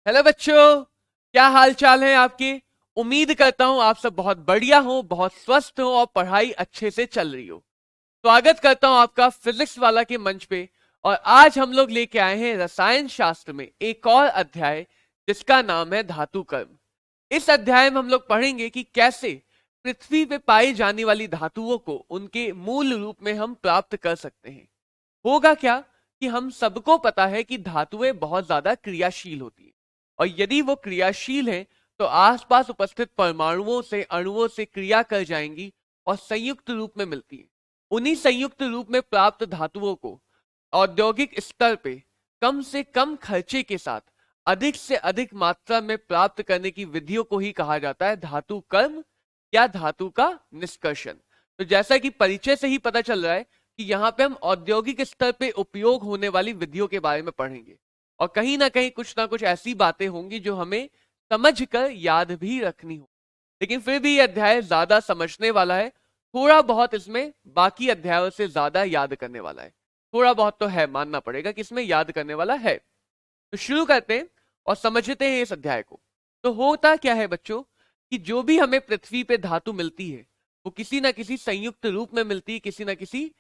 Hello बच्चों, क्या हाल चाल है आपके। उम्मीद करता हूं आप सब बहुत बढ़िया हो, बहुत स्वस्थ हो और पढ़ाई अच्छे से चल रही हो। स्वागत करता हूं आपका फिजिक्स वाला के मंच पे। और आज हम लोग लेके आए हैं रसायन शास्त्र में एक और अध्याय जिसका नाम है धातु कर्म। इस अध्याय में हम लोग पढ़ेंगे कि कैसे पृथ्वी पे पाई जाने वाली धातुओं को उनके मूल रूप में हम प्राप्त कर सकते हैं। होगा क्या कि हम सबको पता है कि धातुएं बहुत ज्यादा क्रियाशील होती है, और यदि वो क्रियाशील हैं तो आसपास उपस्थित परमाणुओं से अणुओं से क्रिया कर जाएंगी और संयुक्त रूप में मिलती है। उन्हीं संयुक्त रूप में प्राप्त धातुओं को औद्योगिक स्तर पे कम से कम खर्चे के साथ अधिक से अधिक मात्रा में प्राप्त करने की विधियों को ही कहा जाता है धातु कर्म या धातु का निष्कर्षण। तो जैसा कि परिचय से ही पता चल रहा है कि यहाँ पे हम औद्योगिक स्तर पे उपयोग होने वाली विधियों के बारे में पढ़ेंगे, और कहीं ना कहीं कुछ ना कुछ ऐसी बातें होंगी जो हमें समझकर याद भी रखनी हो। लेकिन फिर भी ये अध्याय ज्यादा समझने वाला है, थोड़ा बहुत इसमें बाकी अध्यायों से ज्यादा याद करने वाला है। थोड़ा बहुत तो है, मानना पड़ेगा कि इसमें याद करने वाला है। तो शुरू करते हैं और समझते हैं इस अध्याय को। तो होता क्या है बच्चों कि जो भी हमें पृथ्वी पे धातु मिलती है वो किसी ना किसी संयुक्त रूप में मिलती है, किसी ना किसी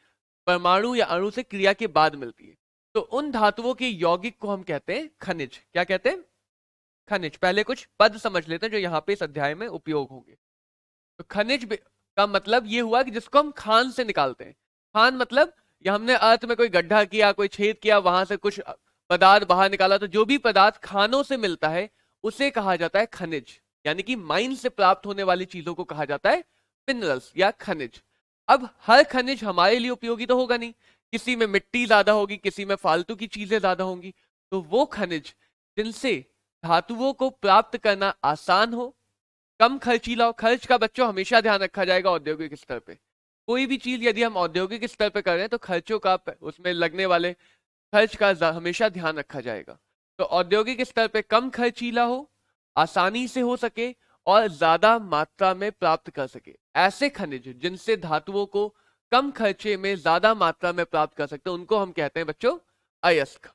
परमाणु या अणु से क्रिया के बाद मिलती है। तो उन धातुओं के यौगिक को हम कहते हैं खनिज। क्या कहते हैं? खनिज। पहले कुछ पद समझ लेते हैं जो यहाँ पे इस अध्याय में उपयोग होंगे। तो का मतलब ये हुआ कि जिसको हम खान से निकालते हैं। खान मतलब या हमने अर्थ में कोई गड्ढा किया, कोई छेद किया, वहां से कुछ पदार्थ बाहर निकाला, तो जो भी पदार्थ खानों से मिलता है उसे कहा जाता है खनिज। यानी कि माइन से प्राप्त होने वाली चीजों को कहा जाता है मिनरल्स या खनिज। अब हर खनिज हमारे लिए उपयोगी तो होगा नहीं, किसी में मिट्टी ज्यादा होगी, किसी में फालतू की चीजें ज्यादा होंगी। तो वो खनिज जिनसे धातुओं को प्राप्त करना आसान हो, कम खर्चीला हो। खर्च का बच्चों हमेशा ध्यान रखा जाएगा औद्योगिक स्तर पे। कोई भी चीज यदि हम औद्योगिक स्तर पे कर रहे हैं तो खर्चों का, उसमें लगने वाले खर्च का हमेशा ध्यान रखा जाएगा। तो औद्योगिक स्तर पे कम खर्चीला हो, आसानी से हो सके और ज्यादा मात्रा में प्राप्त कर सके, ऐसे खनिज जिनसे धातुओं को कम खर्चे में ज्यादा मात्रा में प्राप्त कर सकते हैं उनको हम कहते हैं बच्चों अयस्क।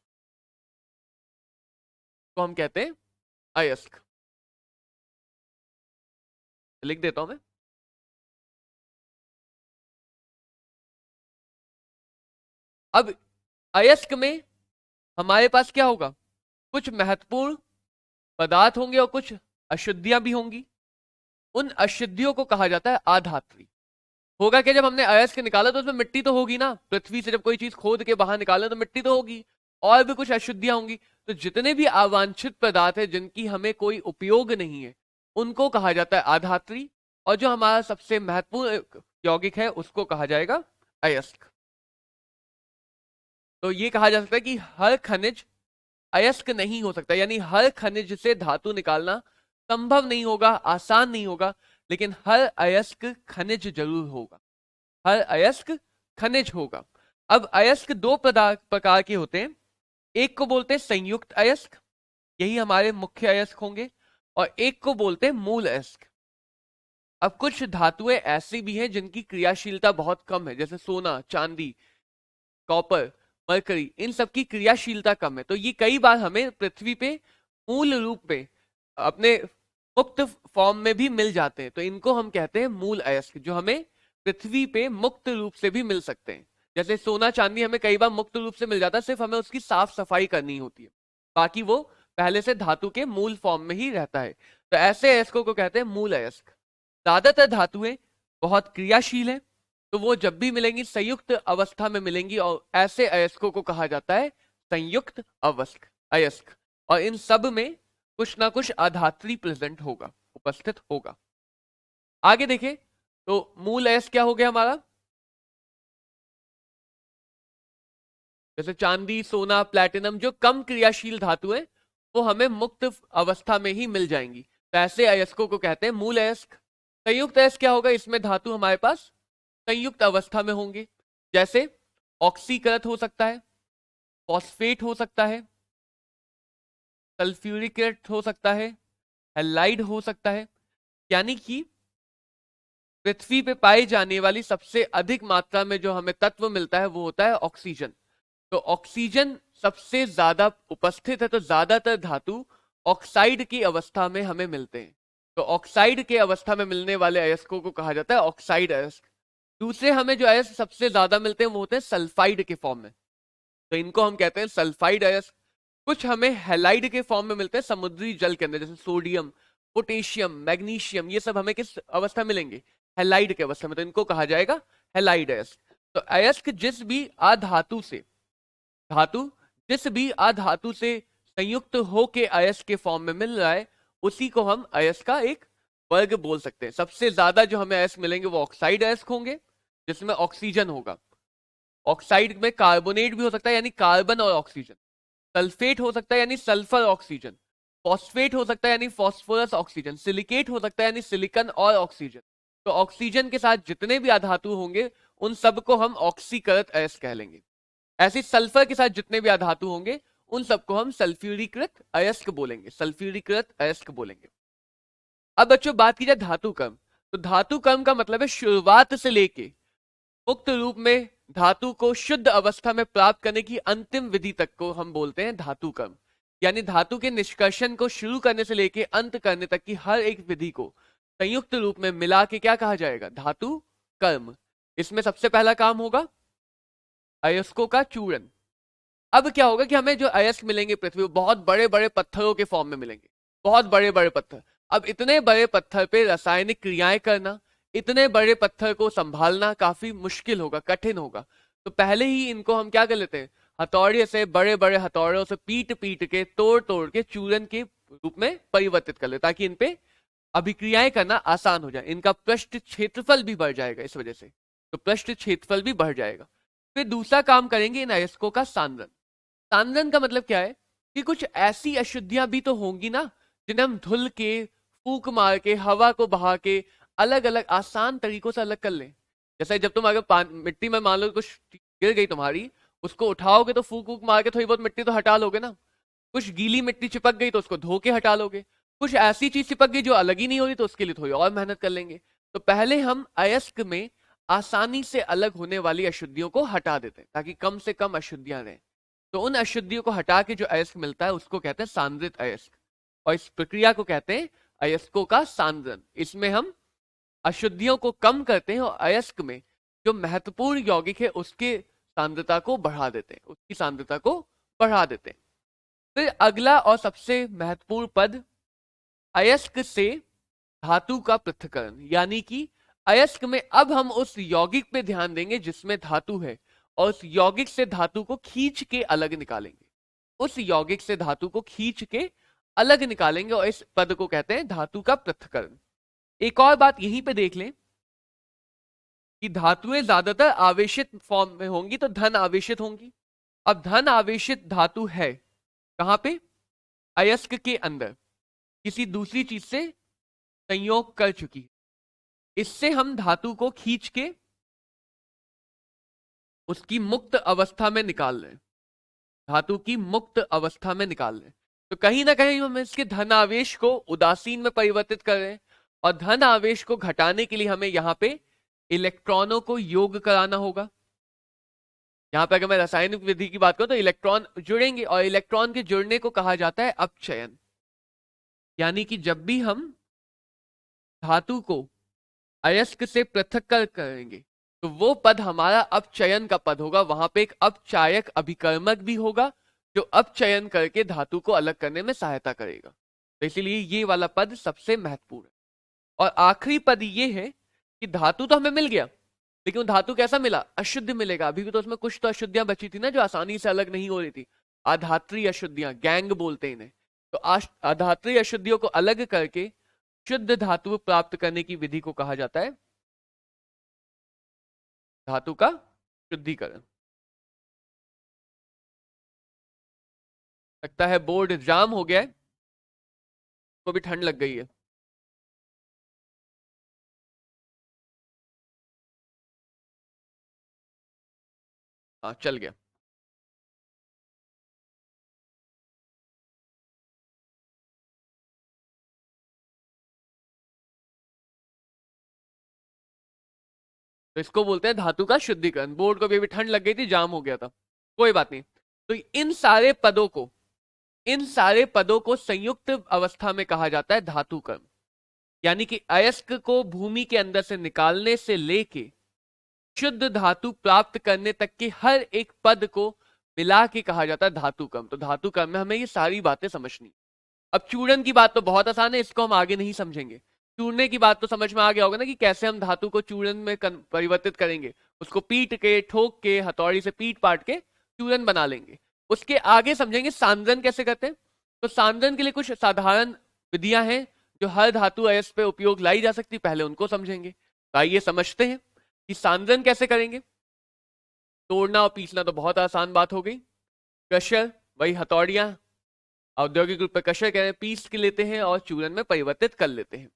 को हम कहते हैं अयस्क। लिख देता हूं मैं। अब अयस्क में हमारे पास क्या होगा? कुछ महत्वपूर्ण पदार्थ होंगे और कुछ अशुद्धियां भी होंगी। उन अशुद्धियों को कहा जाता है आधात्री। होगा क्या, जब हमने अयस्क निकाला तो उसमें मिट्टी तो होगी ना। पृथ्वी से जब कोई चीज खोद के बाहर निकाले तो मिट्टी तो होगी, और भी कुछ अशुद्धियां होंगी। तो जितने भी अवांछित पदार्थ है जिनकी हमें कोई उपयोग नहीं है उनको कहा जाता है आधात्री, और जो हमारा सबसे महत्वपूर्ण यौगिक है उसको कहा जाएगा अयस्क। तो ये कहा जा सकता है कि हर खनिज अयस्क नहीं हो सकता, यानी हर खनिज से धातु निकालना संभव नहीं होगा, आसान नहीं होगा, लेकिन हर अयस्क खनिज जरूर होगा। हर अयस्क खनिज होगा। अब अयस्क दो प्रकार के होते हैं। एक को बोलते हैं संयुक्त अयस्क, यही हमारे मुख्य अयस्क होंगे, और एक को बोलते हैं मूल अयस्क। अब कुछ धातुएं ऐसी भी हैं जिनकी क्रियाशीलता बहुत कम है, जैसे सोना, चांदी, कॉपर, मरकरी, इन सब की क्रियाशीलता कम है। तो ये कई बार हमें पृथ्वी पे मूल रूप में अपने मुक्त फॉर्म में भी मिल जाते हैं। तो इनको हम कहते हैं मूल अयस्क, जो हमें पृथ्वी पे मुक्त रूप से भी मिल सकते हैं। जैसे सोना चांदी हमें कई बार मुक्त रूप से मिल जाता है, सिर्फ हमें उसकी साफ सफाई करनी होती है, बाकी वो पहले से धातु के मूल फॉर्म में ही रहता है। तो ऐसे अयस्कों को कहते हैं मूल अयस्क। ज्यादातर धातुएं बहुत क्रियाशील हैं, तो वो जब भी मिलेंगी संयुक्त अवस्था में मिलेंगी, और ऐसे अयस्कों को कहा जाता है संयुक्त अयस्क। और इन सब में कुछ ना कुछ अधात्री प्रेजेंट होगा, उपस्थित होगा। आगे देखें तो मूल अयस्क क्या हो गया हमारा? जैसे चांदी, सोना, प्लैटिनम, जो कम क्रियाशील धातु है वो हमें मुक्त अवस्था में ही मिल जाएंगी। तो ऐसे अयस्कों को कहते हैं मूल अयस्क। संयुक्त अयस्क क्या होगा? इसमें धातु हमारे पास संयुक्त अवस्था में होंगे, जैसे ऑक्सीकृत हो सकता है, फॉस्फेट हो सकता है, सल्फ्यूरिकेट हो सकता है, हैलाइड हो सकता है। यानी कि पृथ्वी पे पाई जाने वाली सबसे अधिक मात्रा में जो हमें तत्व मिलता है वो होता है ऑक्सीजन। तो ऑक्सीजन सबसे ज्यादा उपस्थित है, तो ज्यादातर धातु ऑक्साइड की अवस्था में हमें मिलते हैं। तो ऑक्साइड के अवस्था में मिलने वाले अयस्कों को कहा जाता है ऑक्साइड अयस्क। दूसरे हमें जो अयस्क सबसे ज्यादा मिलते हैं वो होते हैं सल्फाइड के फॉर्म में, तो इनको हम कहते हैं सल्फाइड अयस्क। कुछ हमें हैलाइड के फॉर्म में मिलते हैं समुद्री जल के अंदर, जैसे सोडियम, पोटेशियम, मैग्नीशियम, ये सब हमें किस अवस्था में मिलेंगे? हैलाइड के अवस्था में, तो इनको कहा जाएगा हैलाइड अयस्क। तो अयस्क जिस भी अधातु से, धातु जिस भी अधातु से संयुक्त होके अयस्क के फॉर्म में मिल रहा है, उसी को हम अयस्क का एक वर्ग बोल सकते हैं। सबसे ज्यादा जो हमें अयस्क मिलेंगे वो ऑक्साइड अयस्क होंगे, जिसमें ऑक्सीजन होगा। ऑक्साइड में कार्बोनेट भी हो सकता है यानी कार्बन और ऑक्सीजन, सल्फेट हो सकता है यानी सल्फर ऑक्सीजन, फॉस्फेट हो सकता है यानी फॉस्फोरस ऑक्सीजन, सिलिकेट हो सकता है यानी सिलिकन और ऑक्सीजन। तो ऑक्सीजन के साथ जितने भी अधातु होंगे उन सबको हम ऑक्सीकृत अयस्क कह लेंगे। ऐसे सल्फर के साथ जितने भी अधातु होंगे उन सबको हम सल्फ्यूरिकृत अयस्क बोलेंगे, सल्फ्यूरिकृत अयस्क बोलेंगे। अब बच्चों बात की जाए धातु कर्म, तो धातु कर्म का मतलब है शुरुआत से लेके मुक्त रूप में धातु को शुद्ध अवस्था में प्राप्त करने की अंतिम विधि तक को हम बोलते हैं धातु कर्म। यानी धातु के निष्कर्षण को शुरू करने से लेके अंत करने तक की हर एक विधि को संयुक्त रूप में मिला के क्या कहा जाएगा? धातु कर्म। इसमें सबसे पहला काम होगा अयस्कों का चूर्ण। अब क्या होगा कि हमें जो अयस्क मिलेंगे पृथ्वी पर बहुत बड़े बड़े पत्थरों के फॉर्म में मिलेंगे, बहुत बड़े बड़े पत्थर। अब इतने बड़े पत्थर पे रासायनिक क्रियाएं करना, इतने बड़े पत्थर को संभालना काफी मुश्किल होगा, कठिन होगा। तो पहले ही इनको हम क्या कर लेते हैं? हथौड़े से, बड़े बड़े हथौड़ों से पीट पीट के, तोड़ तोड़ के चूर्ण के रूप में परिवर्तित कर ले, ताकि इन पे अभिक्रियाएं करना आसान हो जाए। इनका पृष्ठ क्षेत्रफल भी बढ़ जाएगा इस वजह से, तो पृष्ठ क्षेत्रफल भी बढ़ जाएगा। फिर दूसरा काम करेंगे इन अयस्कों का सांद्रण। सांद्रण का मतलब क्या है कि कुछ ऐसी अशुद्धियां भी तो होंगी ना जिन्हें हम धुल के, फूक मार के, हवा को बहा के अलग अलग आसान तरीकों से अलग कर लें। जैसे जब तुम अगर मिट्टी में मान लो कुछ गिर गई तुम्हारी, उसको उठाओगे तो फूक फूक मार के थोड़ी बहुत मिट्टी तो हटा लोगे ना। कुछ गीली मिट्टी चिपक गई तो उसको धो के हटा लोगे। कुछ ऐसी चीज चिपक गई जो अलग ही नहीं हो रही तो उसके लिए थोड़ी और मेहनत कर लेंगे। तो पहले हम अयस्क में आसानी से अलग होने वाली अशुद्धियों को हटा देते हैं ताकि कम से कम अशुद्धियां रहें। तो उन अशुद्धियों को हटा के जो अयस्क मिलता है उसको कहते हैं सांद्रित अयस्क, और इस प्रक्रिया को कहते हैं अयस्कों का सांद्रण। इसमें हम अशुद्धियों को कम करते हैं और अयस्क में जो महत्वपूर्ण यौगिक है उसके सांद्रता को बढ़ा देते हैं, उसकी सांद्रता को बढ़ा देते हैं। फिर अगला और सबसे महत्वपूर्ण पद, अयस्क से धातु का पृथक्करण। यानी कि अयस्क में अब हम उस यौगिक पे ध्यान देंगे जिसमें धातु है, और उस यौगिक से धातु को खींच के अलग निकालेंगे। उस यौगिक से धातु को खींच के अलग निकालेंगे और इस पद को कहते हैं धातु का पृथक्करण। एक और बात यहीं पे देख लें कि धातुएं ज्यादातर आवेशित फॉर्म में होंगी, तो धन आवेशित होंगी। अब धन आवेशित धातु है कहां पे? अयस्क के अंदर किसी दूसरी चीज से संयोग कर चुकी है। इससे हम धातु को खींच के उसकी मुक्त अवस्था में निकाल रहे हैं, धातु की मुक्त अवस्था में निकाल रहे हैं। तो कहीं ना कहीं हम इसके धन आवेश को उदासीन में परिवर्तित कर रहे हैं, और धन आवेश को घटाने के लिए हमें यहां पे इलेक्ट्रॉनों को योग कराना होगा। यहां पे अगर मैं रासायनिक विधि की बात करूं तो इलेक्ट्रॉन जुड़ेंगे, और इलेक्ट्रॉन के जुड़ने को कहा जाता है अपचयन। यानी कि जब भी हम धातु को अयस्क से पृथक करेंगे तो वो पद हमारा अपचयन का पद होगा। वहां पे एक अपचायक अभिकर्मक भी होगा जो अपचयन करके धातु को अलग करने में सहायता करेगा। तो इसीलिए ये वाला पद सबसे महत्वपूर्ण है। और आखिरी पद ये है कि धातु तो हमें मिल गया, लेकिन धातु कैसा मिला? अशुद्ध मिलेगा। अभी भी तो उसमें कुछ तो अशुद्धियां बची थी ना जो आसानी से अलग नहीं हो रही थी, अधात्रीय अशुद्धियां, गैंग बोलते हैं इन्हें। तो अधात्रीय अशुद्धियों को अलग करके शुद्ध धातु प्राप्त करने की विधि को कहा जाता है धातु का शुद्धिकरण। लगता है बोर्ड जाम हो गया है, को भी ठंड लग गई है। हाँ चल गया। तो इसको बोलते हैं धातु का शुद्धिकरण। बोर्ड को भी अभी ठंड लग गई थी, जाम हो गया था, कोई बात नहीं। तो इन सारे पदों को इन सारे पदों को संयुक्त अवस्था में कहा जाता है धातु कर्म। यानी कि अयस्क को भूमि के अंदर से निकालने से लेके शुद्ध धातु प्राप्त करने तक के हर एक पद को मिला के कहा जाता है धातु कर्म। तो धातु कर्म में हमें ये सारी बातें समझनी। अब चूड़न की बात तो बहुत आसान है, इसको हम आगे नहीं समझेंगे। चूरने की बात तो समझ में आ गया होगा ना कि कैसे हम धातु को चूरन में परिवर्तित करेंगे। उसको पीट के, ठोक के, हथौड़ी से पीट पाट के चूरन बना लेंगे। उसके आगे समझेंगे सांद्रण कैसे करते हैं। तो सांद्रण के लिए कुछ साधारण विधियां हैं जो हर धातु अयस्क पे उपयोग लाई जा सकती, पहले उनको समझेंगे। तो आइए समझते हैं कि सांद्रण कैसे करेंगे। तोड़ना और पीसना तो बहुत आसान बात हो गई। क्रशर, वही हथौड़ियां, औद्योगिक रूप में क्रशर कह रहे हैं, पीस के लेते हैं और चूरन में परिवर्तित कर लेते हैं।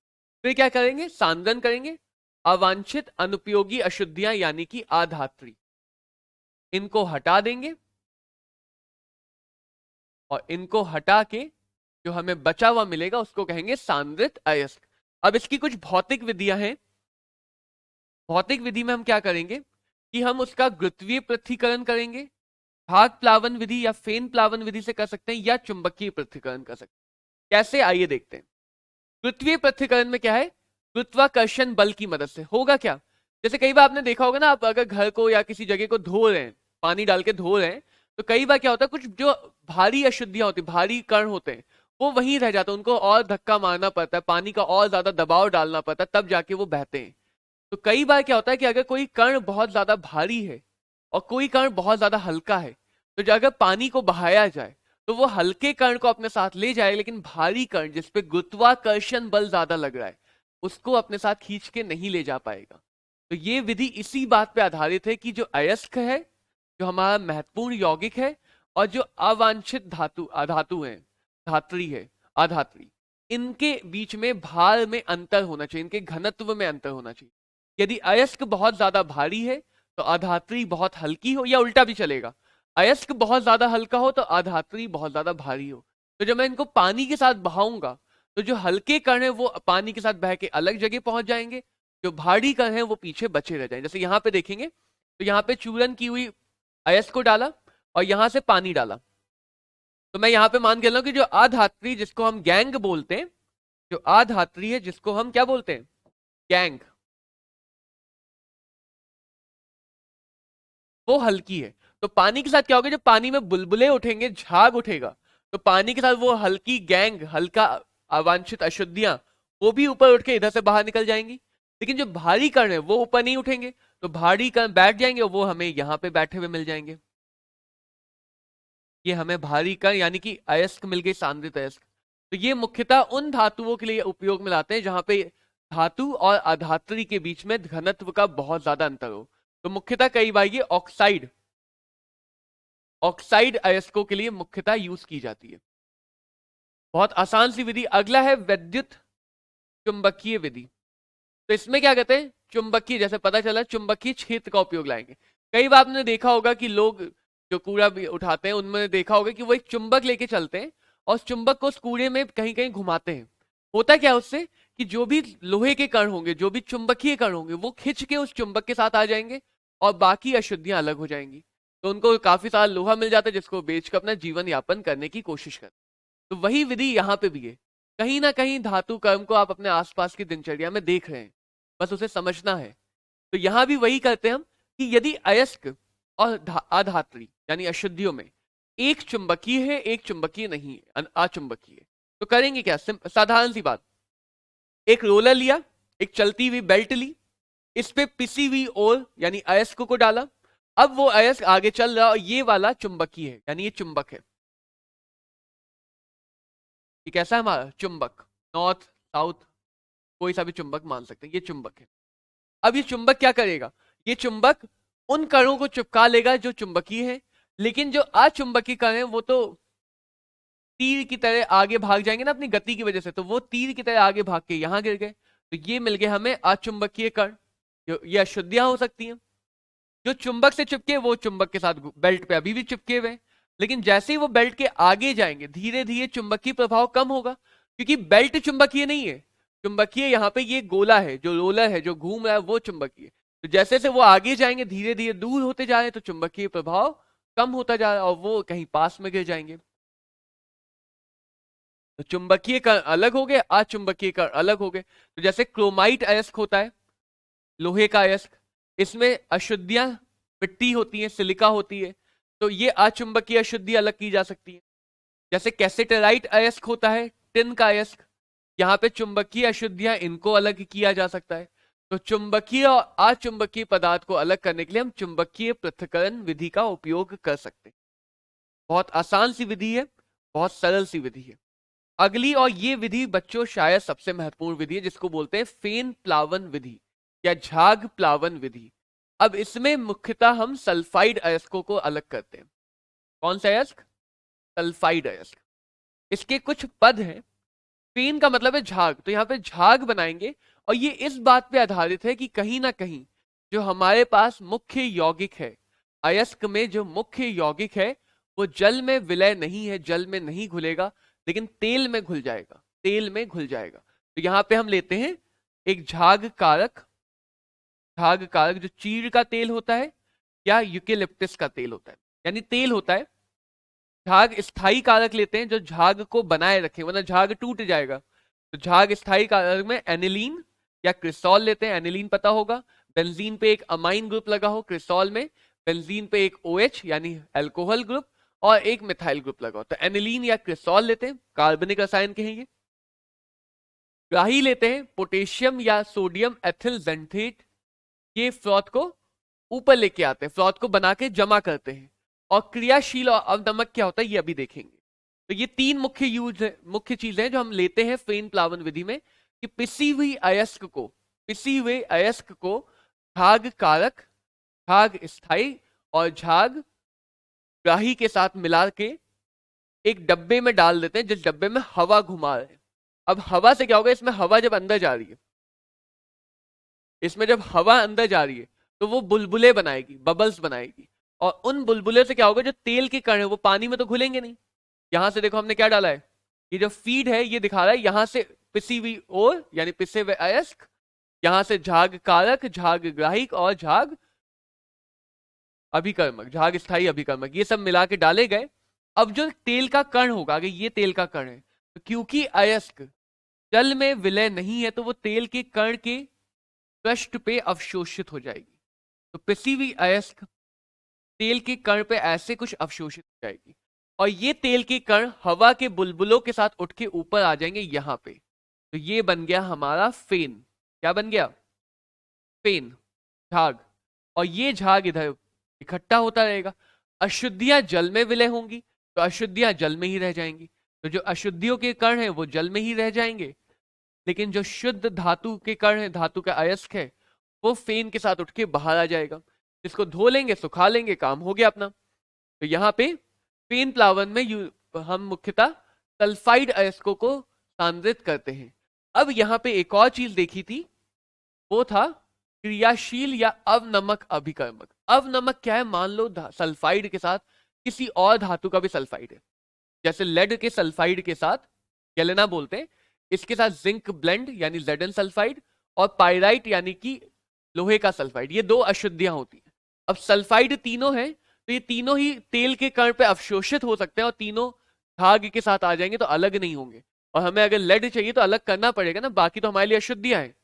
फिर क्या करेंगे, सांद्रण करेंगे। अवांछित अनुपयोगी अशुद्धियां यानी कि अधात्री, इनको हटा देंगे और इनको हटा के जो हमें बचा हुआ मिलेगा उसको कहेंगे सांद्रित अयस्क। अब इसकी कुछ भौतिक विधियां हैं। भौतिक विधि में हम क्या करेंगे कि हम उसका गुरुत्वीय पृथक्करण करेंगे। भाग प्लावन विधि या फेन प्लावन विधि से कर सकते हैं, या चुंबकीय पृथक्करण कर सकते हैं। कैसे, आइए देखते हैं। गुरुत्वीय पृथक्करण में क्या है, गुरुत्वाकर्षण बल की मदद से होगा क्या। जैसे कई बार आपने देखा होगा ना, आप अगर घर को या किसी जगह को धो रहे हैं, पानी डाल के धो रहे हैं, तो कई बार क्या होता है, कुछ जो भारी अशुद्धियां होती, भारी कण होते हैं, वो वहीं रह जाते हैं। उनको और धक्का मारना पड़ता है, पानी का और ज्यादा दबाव डालना पड़ता है, तब जाके वो बहते हैं। तो कई बार क्या होता है कि अगर कोई कण बहुत ज्यादा भारी है और कोई कण बहुत ज्यादा हल्का है, तो अगर पानी को बहाया जाए तो वो हल्के कण को अपने साथ ले जाए, लेकिन भारी कण जिसपे गुरुत्वाकर्षण बल ज्यादा लग रहा है उसको अपने साथ खींच के नहीं ले जा पाएगा। तो ये विधि इसी बात पे आधारित है कि जो अयस्क है, जो हमारा महत्वपूर्ण यौगिक है, और जो अवांछित धातु है, धात्री है, अधात्री, इनके बीच में भार में अंतर होना चाहिए, इनके घनत्व में अंतर होना चाहिए। यदि अयस्क बहुत ज्यादा भारी है तो अधात्री बहुत हल्की हो, या उल्टा भी चलेगा, अयस्क बहुत ज्यादा हल्का हो तो अधात्री बहुत ज्यादा भारी हो। तो जब मैं इनको पानी के साथ बहाऊंगा तो जो हल्के कण है वो पानी के साथ बह के अलग जगह पहुंच जाएंगे, जो भारी कण है वो पीछे बचे रह जाएंगे। जैसे यहाँ पे देखेंगे तो यहाँ पे चूरन की हुई अयस्क को डाला और यहां से पानी डाला, तो मैं यहाँ पे मान के चल रहा हूं कि जो अधात्री जिसको हम गैंग बोलते हैं, जो अधात्री है जिसको हम क्या बोलते हैं, गैंग, वो हल्की है। तो पानी के साथ क्या होगा, जब पानी में बुलबुले उठेंगे, झाग उठेगा, तो पानी के साथ वो हल्की गैंग, हल्का अवांछित अशुद्धियां, वो भी ऊपर उठ के इधर से बाहर निकल जाएंगी। लेकिन जो भारी कण है वो ऊपर नहीं उठेंगे, तो भारी कण बैठ जाएंगे और वो हमें यहाँ पे बैठे हुए मिल जाएंगे। ये हमें भारी कण यानी कि अयस्क मिल गई, सांद्रित अयस्क। तो ये मुख्यतः उन धातुओं के लिए उपयोग में लाते हैं जहां पे धातु और अधात्री के बीच में घनत्व का बहुत ज्यादा अंतर हो। तो मुख्यतः कई बार ये ऑक्साइड, ऑक्साइड अयस्कों के लिए मुख्यतः यूज की जाती है। बहुत आसान सी विधि। अगला है विद्युत चुंबकीय विधि। तो इसमें क्या कहते हैं, चुंबकीय, जैसे पता चला चुंबकीय क्षेत्र का उपयोग लाएंगे। कई बार आपने देखा होगा कि लोग जो कूड़ा भी उठाते हैं उनमें देखा होगा कि वो एक चुंबक लेके चलते हैं और उस चुंबक को उस कूड़े में कहीं कहीं घुमाते हैं। होता क्या है उससे कि जो भी लोहे के कण होंगे, जो भी चुंबकीय कण होंगे, वो खिंच के उस चुंबक के साथ आ जाएंगे और बाकी अशुद्धियां अलग हो जाएंगी। तो उनको काफी सारा लोहा मिल जाता है जिसको बेचकर अपना जीवन यापन करने की कोशिश करते। तो वही विधि यहाँ पे भी है। कहीं ना कहीं धातु कर्म को आप अपने आसपास की दिनचर्या में देख रहे हैं, बस उसे समझना है। तो यहां भी वही करते हैं हम कि यदि अयस्क और अधात्री यानी अशुद्धियों में एक चुंबकीय है, एक चुंबकीय नहीं है, अचुंबकीय है, तो करेंगे क्या, साधारण सी बात। एक रोलर लिया, एक चलती हुई बेल्ट ली, इस पे पिसी हुई ओर यानी अयस्क को डाला। अब वो अयस्क आगे चल रहा और ये वाला चुंबकीय है, यानी ये चुंबक है। ये कैसा है हमारा चुंबक, नॉर्थ साउथ कोई सा भी चुंबक मान सकते हैं, ये चुंबक है। अब ये चुंबक क्या करेगा, ये चुंबक उन कणों को चिपका लेगा जो चुंबकीय है, लेकिन जो अचुंबकीय कण है वो तो तीर की तरह आगे भाग जाएंगे ना अपनी गति की वजह से, तो वो तीर की तरह आगे भाग के यहां गिर गए। तो ये मिल गए हमें अचुंबकीय कण। ये अशुद्धियां हो सकती हैं। जो चुंबक से चिपके वो चुंबक के साथ बेल्ट पे अभी भी चिपके हुए, लेकिन जैसे ही वो बेल्ट के आगे जाएंगे धीरे धीरे चुंबकीय प्रभाव कम होगा, क्योंकि बेल्ट चुंबकीय नहीं है। चुंबकीय यहाँ पे ये गोला है, जो रोलर है जो घूम रहा है वो चुंबकीय। तो जैसे से वो आगे जाएंगे धीरे धीरे दूर होते जा रहे हैं, तो चुंबकीय प्रभाव कम होता जा रहा है और वो कहीं पास में गिर जाएंगे। तो चुंबकीय कण अलग हो गए, अचुंबकीय कण अलग हो गए। तो जैसे क्रोमाइट अयस्क होता है, लोहे का अयस्क, इसमें अशुद्धियां मिट्टी होती है, सिलिका होती है, तो ये अचुंबकीय अशुद्धि अलग की जा सकती है। जैसे कैसेटेराइट अयस्क होता है, टिन का अयस्क, यहाँ पे चुंबकीय अशुद्धियां, इनको अलग किया जा सकता है। तो चुंबकीय और अचुंबकीय पदार्थ को अलग करने के लिए हम चुंबकीय पृथक्करण विधि का उपयोग कर सकते हैं। बहुत आसान सी विधि है, बहुत सरल सी विधि है। अगली, और ये विधि बच्चों शायद सबसे महत्वपूर्ण विधि है, जिसको बोलते हैं फेन प्लावन विधि या झाग प्लावन विधि। अब इसमें मुख्यतः हम सल्फाइड अयस्कों को अलग करते हैं। कौन सा अयस्क? सल्फाइड अयस्क। इसके कुछ पद हैं। फेन का मतलब है झाग, तो यहाँ पे झाग बनाएंगे, और ये इस बात पे आधारित है कि कहीं ना कहीं जो हमारे पास मुख्य यौगिक है, अयस्क में जो मुख्य यौगिक है, वो जल में विलय नहीं है, जल में नहीं घुलेगा, लेकिन तेल में घुल जाएगा, तेल में घुल जाएगा। तो यहाँ पे हम लेते हैं एक झाग कारक, झाग कारक जो चीड़ का तेल होता है या यूकेलिप्टस का तेल होता है, यानी तेल होता है। झाग स्थायी कारक लेते हैं जो झाग को बनाए रखे, वरना झाग टूट जाएगा। तो झाग स्थायी कारक में एनिलीन या क्रिसॉल लेते हैं। एनिलीन पता होगा, बेंजीन पे एक अमाइन ग्रुप लगा हो, क्रिसॉल में बेंजीन पे एक OH यानी अल्कोहल ग्रुप और एक मिथाइल ग्रुप लगा हो, तो एनिलीन या क्रिसॉल लेते हैं, कार्बनिक रसायन के हैं ये। ग्राही लेते हैं पोटेशियम या सोडियम एथिल जेंथेट, ये फ्रॉथ को ऊपर लेके आते हैं, फ्रॉथ को बना के जमा करते हैं। और क्रियाशील और अवनमक क्या होता है ये अभी देखेंगे। तो ये तीन मुख्य यूज है, मुख्य चीजें जो हम लेते हैं फेन प्लावन विधि में, कि पिसी हुई अयस्क को, पिसी हुए अयस्क को झाग कारक, झाग स्थायी और झाग ग्राही के साथ मिला के एक डब्बे में डाल देते हैं, जिस डब्बे में हवा घुमा रहे हैं। अब हवा से क्या होगा, इसमें हवा जब अंदर जा रही है, इसमें जब हवा अंदर जा रही है तो वो बुलबुले बनाएगी, बबल्स बनाएगी, और उन बुलबुले से क्या होगा, जो तेल के कण है वो पानी में तो घुलेंगे नहीं। यहां से देखो हमने क्या डाला है, ये जो फीड है ये दिखा रहा है यहां से पिसी हुई ओर यानी पिसे हुए अयस्क, यहां से झाग कारक, झाग ग्राहिक और झाग अभिकर्मक, झाग स्थायी अभिकर्मक, ये सब मिला के डाले गए। अब जो तेल का कण होगा, अगर ये तेल का कण है, तो क्योंकि अयस्क जल में विलय नहीं है, तो वो तेल के कण के पृष्ठ पे अवशोषित हो जाएगी। तो पिसी हुई अयस्क तेल के कण पे ऐसे कुछ अवशोषित हो जाएगी, और ये तेल के कण हवा के बुलबुलों के साथ उठ के ऊपर आ जाएंगे यहां पे। तो ये बन गया हमारा फेन। क्या बन गया? फेन, झाग। और ये झाग इधर इकट्ठा होता रहेगा। अशुद्धियां जल में विलय होंगी, तो अशुद्धियां जल में ही रह जाएंगी। तो जो अशुद्धियों के कण हैं वो जल में ही रह जाएंगे, लेकिन जो शुद्ध धातु के कण हैं, धातु का अयस्क है, वो फेन के साथ उठ के बाहर आ जाएगा। इसको धो लेंगे, सुखा लेंगे, काम हो गया अपना। तो यहाँ पे फेन प्लावन में हम मुख्यतः सल्फाइड अयस्कों को सांद्रित करते हैं। अब यहाँ पे एक और चीज देखी थी, वो था क्रियाशील या अवनमक अभिकर्मक। अवनमक क्या है? मान लो सल्फाइड के साथ किसी और धातु का भी सल्फाइड है, जैसे लेड के सल्फाइड के साथ गैलेना बोलते हैं, इसके साथ जिंक ब्लेंड यानी जेडन सल्फाइड, और पायराइट यानी कि लोहे का सल्फाइड, ये दो अशुद्धियां होती हैं। अब सल्फाइड तीनों हैं, तो ये तीनों ही तेल के कण पे अवशोषित हो सकते हैं, और तीनों झाग के साथ आ जाएंगे तो अलग नहीं होंगे। और हमें अगर लेड चाहिए तो अलग करना पड़ेगा ना, बाकी तो हमारे लिए अशुद्धियां हैं।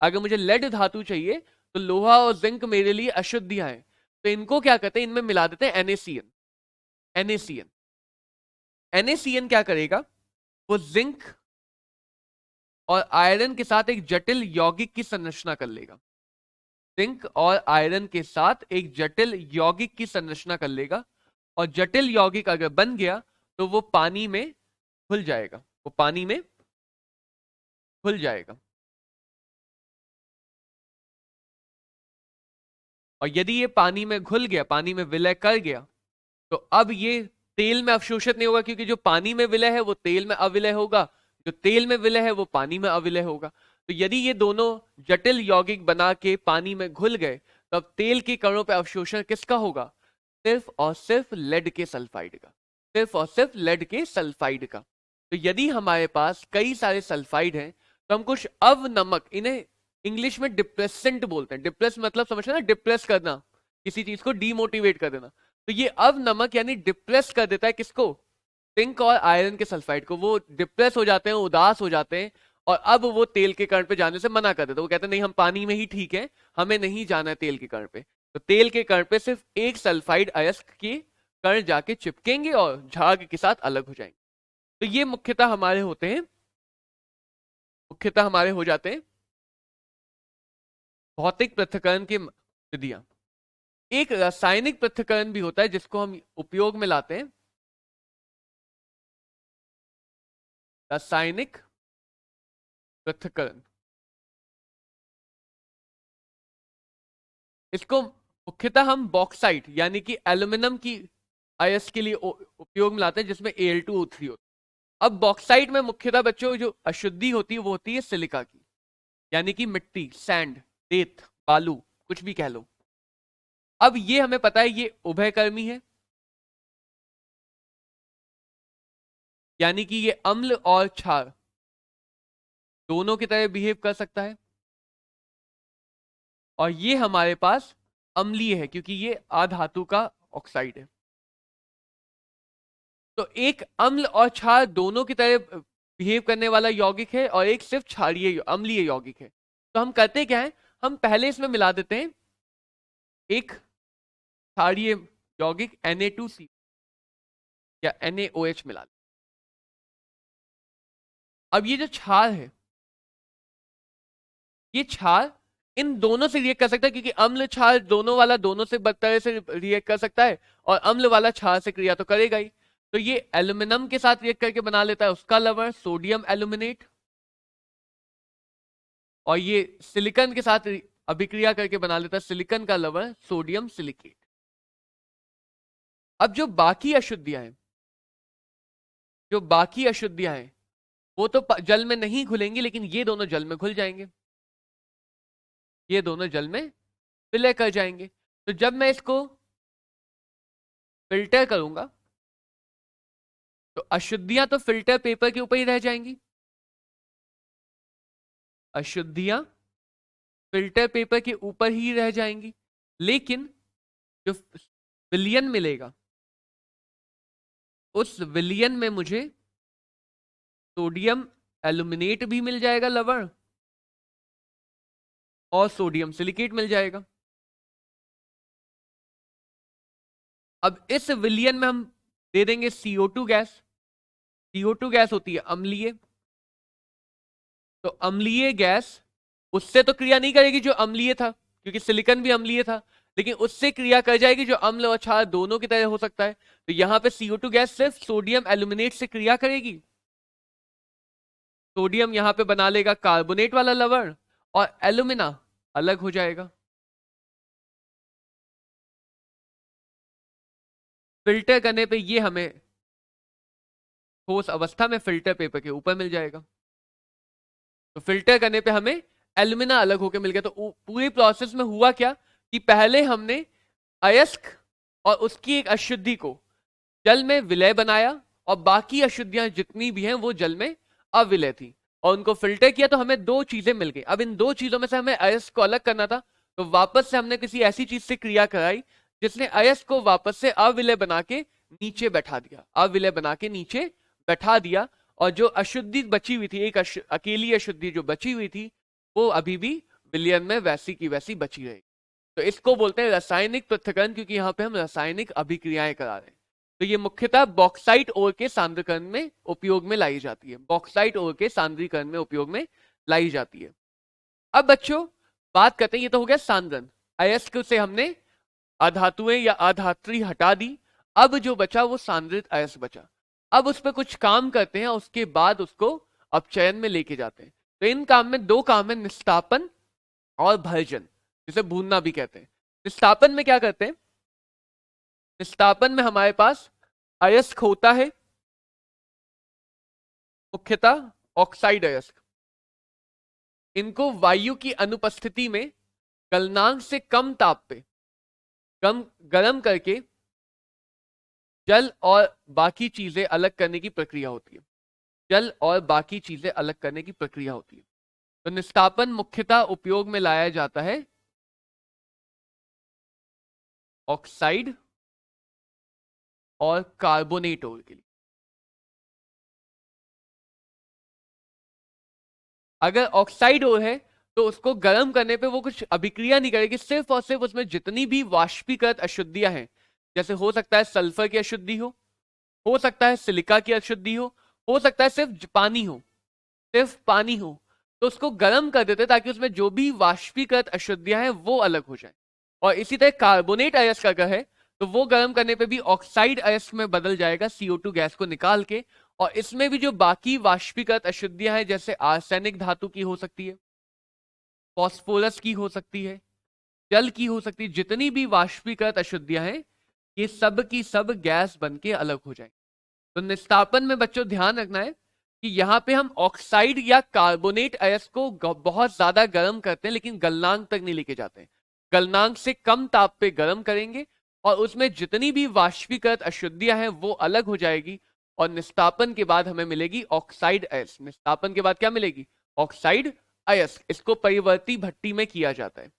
अगर मुझे लेड धातु चाहिए तो लोहा और जिंक मेरे लिए अशुद्धियां हैं, तो इनको क्या करते हैं, इनमें मिला देते हैं NaCN। NaCN NaCN क्या करेगा, वो जिंक और आयरन के साथ एक जटिल यौगिक की संरचना कर लेगा। जिंक और आयरन के साथ एक जटिल यौगिक की संरचना कर लेगा, और जटिल यौगिक अगर बन गया तो वो पानी में घुल जाएगा, वो पानी में घुल जाएगा। और यदि ये पानी में घुल गया, पानी में विलय कर गया, तो अब ये तेल में अवशोषित नहीं होगा, क्योंकि जो पानी में विलय है वो तेल में अविलय होगा, जो तेल में विलय है वो पानी में अविलय होगा। तो यदि ये दोनों जटिल यौगिक बना के पानी में घुल गए, तो अब तेल के कणों पे अवशोषण किसका होगा? सिर्फ और सिर्फ लेड के सल्फाइड का, सिर्फ और सिर्फ लेड के सल्फाइड का। तो यदि हमारे पास कई सारे सल्फाइड हैं, तो हम कुछ अवनमक, इन्हें इंग्लिश में डिप्रेसेंट बोलते हैं। डिप्रेस मतलब समझना ना, डिप्रेस करना, किसी चीज को डीमोटिवेट कर देना। तो ये अवनमक यानी डिप्रेस कर देता है किसको? जिंक और आयरन के सल्फाइड को, वो डिप्रेस हो जाते हैं, उदास हो जाते हैं, और अब वो तेल के कण पे जाने से मना कर देते हैं। वो कहते हैं नहीं, हम पानी में ही ठीक है, हमें नहीं जाना है तेल के कण पे। तो तेल के कण पे सिर्फ एक सल्फाइड अयस्क के कण जाके चिपकेंगे और झाग के साथ अलग हो जाएंगे। तो ये मुख्यतः हमारे होते हैं, मुख्यतः हमारे हो जाते हैं भौतिक पृथक्करण की विधियां। एक रासायनिक पृथक्करण भी होता है जिसको हम उपयोग में लाते हैं, रासायनिक पृथक्करण। इसको मुख्यतः हम बॉक्साइट यानी कि एल्यूमिनियम की अयस्क के लिए उपयोग में लाते हैं, जिसमें Al2O3 होता है। अब बॉक्साइट में मुख्यतः बच्चों जो अशुद्धि होती है वो होती है सिलिका की, यानी कि मिट्टी, सैंड, रेत, बालू, कुछ भी कह लो। अब ये हमें पता है ये उभयकर्मी है, यानी कि ये अम्ल और क्षार दोनों की तरह बिहेव कर सकता है, और ये हमारे पास अम्लीय है क्योंकि ये अधातु का ऑक्साइड है। तो एक अम्ल और क्षार दोनों की तरह बिहेव करने वाला यौगिक है, और एक सिर्फ क्षारीय अम्लीय यौगिक है। तो हम करते क्या है, हम पहले इसमें मिला देते हैं एक क्षारीय यौगिक Na2C या NaOH मिला देते। अब ये जो क्षार है, ये क्षार इन दोनों से रिएक्ट कर सकता है, क्योंकि अम्ल क्षार दोनों वाला दोनों से तरह से रिएक्ट कर सकता है, और अम्ल वाला क्षार से क्रिया तो करेगा ही। तो ये एल्यूमिनियम के साथ रिएक्ट करके बना लेता है उसका लवण सोडियम एल्यूमिनेट, और ये सिलिकॉन के साथ अभिक्रिया करके बना लेता है सिलिकॉन का लवण सोडियम सिलिकेट। अब जो बाकी अशुद्धियां हैं, जो बाकी अशुद्धियां हैं वो तो जल में नहीं घुलेंगी, लेकिन ये दोनों जल में घुल जाएंगे, ये दोनों जल में विलय कर जाएंगे। तो जब मैं इसको फिल्टर करूंगा तो अशुद्धियां तो फिल्टर पेपर के ऊपर ही रह जाएंगी, अशुद्धियां फिल्टर पेपर के ऊपर ही रह जाएंगी, लेकिन जो विलयन मिलेगा उस विलयन में मुझे सोडियम एल्यूमिनेट भी मिल जाएगा लवण, और सोडियम सिलिकेट मिल जाएगा। अब इस विलयन में हम दे देंगे CO2 गैस। CO2 गैस होती है अम्लीय, तो अम्लीय गैस उससे तो क्रिया नहीं करेगी जो अम्लीय था, क्योंकि सिलिकॉन भी अम्लीय था, लेकिन उससे क्रिया कर जाएगी जो अम्ल और क्षार दोनों की तरह हो सकता है। तो यहां पे CO2 गैस सिर्फ सोडियम एल्यूमिनेट से क्रिया करेगी, सोडियम यहां पे बना लेगा कार्बोनेट वाला लवण, और एल्यूमिना अलग हो जाएगा। फिल्टर करने पे ये हमें ठोस अवस्था में फिल्टर पेपर के ऊपर मिल जाएगा। तो फिल्टर करने पे हमें एल्यूमिना अलग होकर मिल गया। तो पूरी प्रोसेस में हुआ क्या कि पहले हमने अयस्क और उसकी एक अशुद्धि को जल में विलय बनाया, और बाकी अशुद्धियां जितनी भी हैं वो जल में अविलय थी, और उनको फिल्टर किया तो हमें दो चीजें मिल गई। अब इन दो चीजों में से हमें अयस्क को अलग करना था, तो वापस से हमने किसी ऐसी चीज से क्रिया कराई जिसने अयस्क को वापस से अविलय बना के नीचे बैठा दिया, अविलय बना के नीचे बैठा दिया, और जो अशुद्धि बची हुई थी, एक अकेली अशुद्धि जो बची हुई थी, वो अभी भी विलयन में वैसी की वैसी बची रहेगी। तो इसको बोलते हैं रासायनिक पृथक्करण, क्योंकि यहाँ पे हम रासायनिक अभिक्रियाएं करा रहे हैं। तो ये मुख्यतः बॉक्साइट ओर के सांद्रीकरण में उपयोग में लाई जाती है, बॉक्साइट ओर के सांद्रीकरण में उपयोग में लाई जाती है। अब बच्चों बात करते हैं, ये तो हो गया सांद्रण, अयस्क से हमने अधातुएं या अधात्री हटा दी, अब जो बचा वो सांद्रित अयस्क बचा। अब उस पर कुछ काम करते हैं, उसके बाद उसको अपचयन में लेके जाते हैं। तो इन काम में दो काम है, निस्तापन और भर्जन, जिसे भूनना भी कहते हैं। निस्तापन में क्या करते हैं, निस्तापन में हमारे पास अयस्क होता है, मुख्यतः ऑक्साइड अयस्क। इनको वायु की अनुपस्थिति में गलनांक से कम ताप पे कम गर्म करके जल और बाकी चीजें अलग करने की प्रक्रिया होती है, जल और बाकी चीजें अलग करने की प्रक्रिया होती है। तो निस्तापन मुख्यतः उपयोग में लाया जाता है ऑक्साइड और कार्बोनेट ओर के लिए। अगर ऑक्साइड और है तो उसको गर्म करने पे वो कुछ अभिक्रिया नहीं करेगी, सिर्फ और सिर्फ उसमें जितनी भी वाष्पीकृत अशुद्धियां हैं, जैसे हो सकता है सल्फर की अशुद्धि हो सकता है सिलिका की अशुद्धि हो सकता है सिर्फ पानी हो, सिर्फ पानी हो, तो उसको गर्म कर देते ताकि उसमें जो भी वाष्पीकृत अशुद्धियां हैं वो अलग हो जाए। और इसी तरह कार्बोनेट अयस्क अगर है तो वो गर्म करने पे भी ऑक्साइड अयस्क में बदल जाएगा CO2 गैस को निकाल के, और इसमें भी जो बाकी वाष्पीकृत अशुद्धियां हैं जैसे आर्सेनिक धातु की हो सकती है, फॉस्फोरस की हो सकती है, जल की हो सकती है, जितनी भी वाष्पीकृत अशुद्धियां हैं ये सब की सब गैस बन के अलग हो जाएंगी। तो निस्तापन में बच्चों ध्यान रखना है कि यहाँ पे हम ऑक्साइड या कार्बोनेट अयस्क को बहुत ज्यादा गर्म करते हैं लेकिन गलनांक तक नहीं लेके जाते, गलनांक से कम ताप पे गर्म करेंगे और उसमें जितनी भी वाष्पीकृत अशुद्धियां हैं वो अलग हो जाएगी, और निस्तापन के बाद हमें मिलेगी ऑक्साइड अयस्क। निस्तापन के बाद क्या मिलेगी? ऑक्साइड अयस्क। इसको परिवर्ती भट्टी में किया जाता है।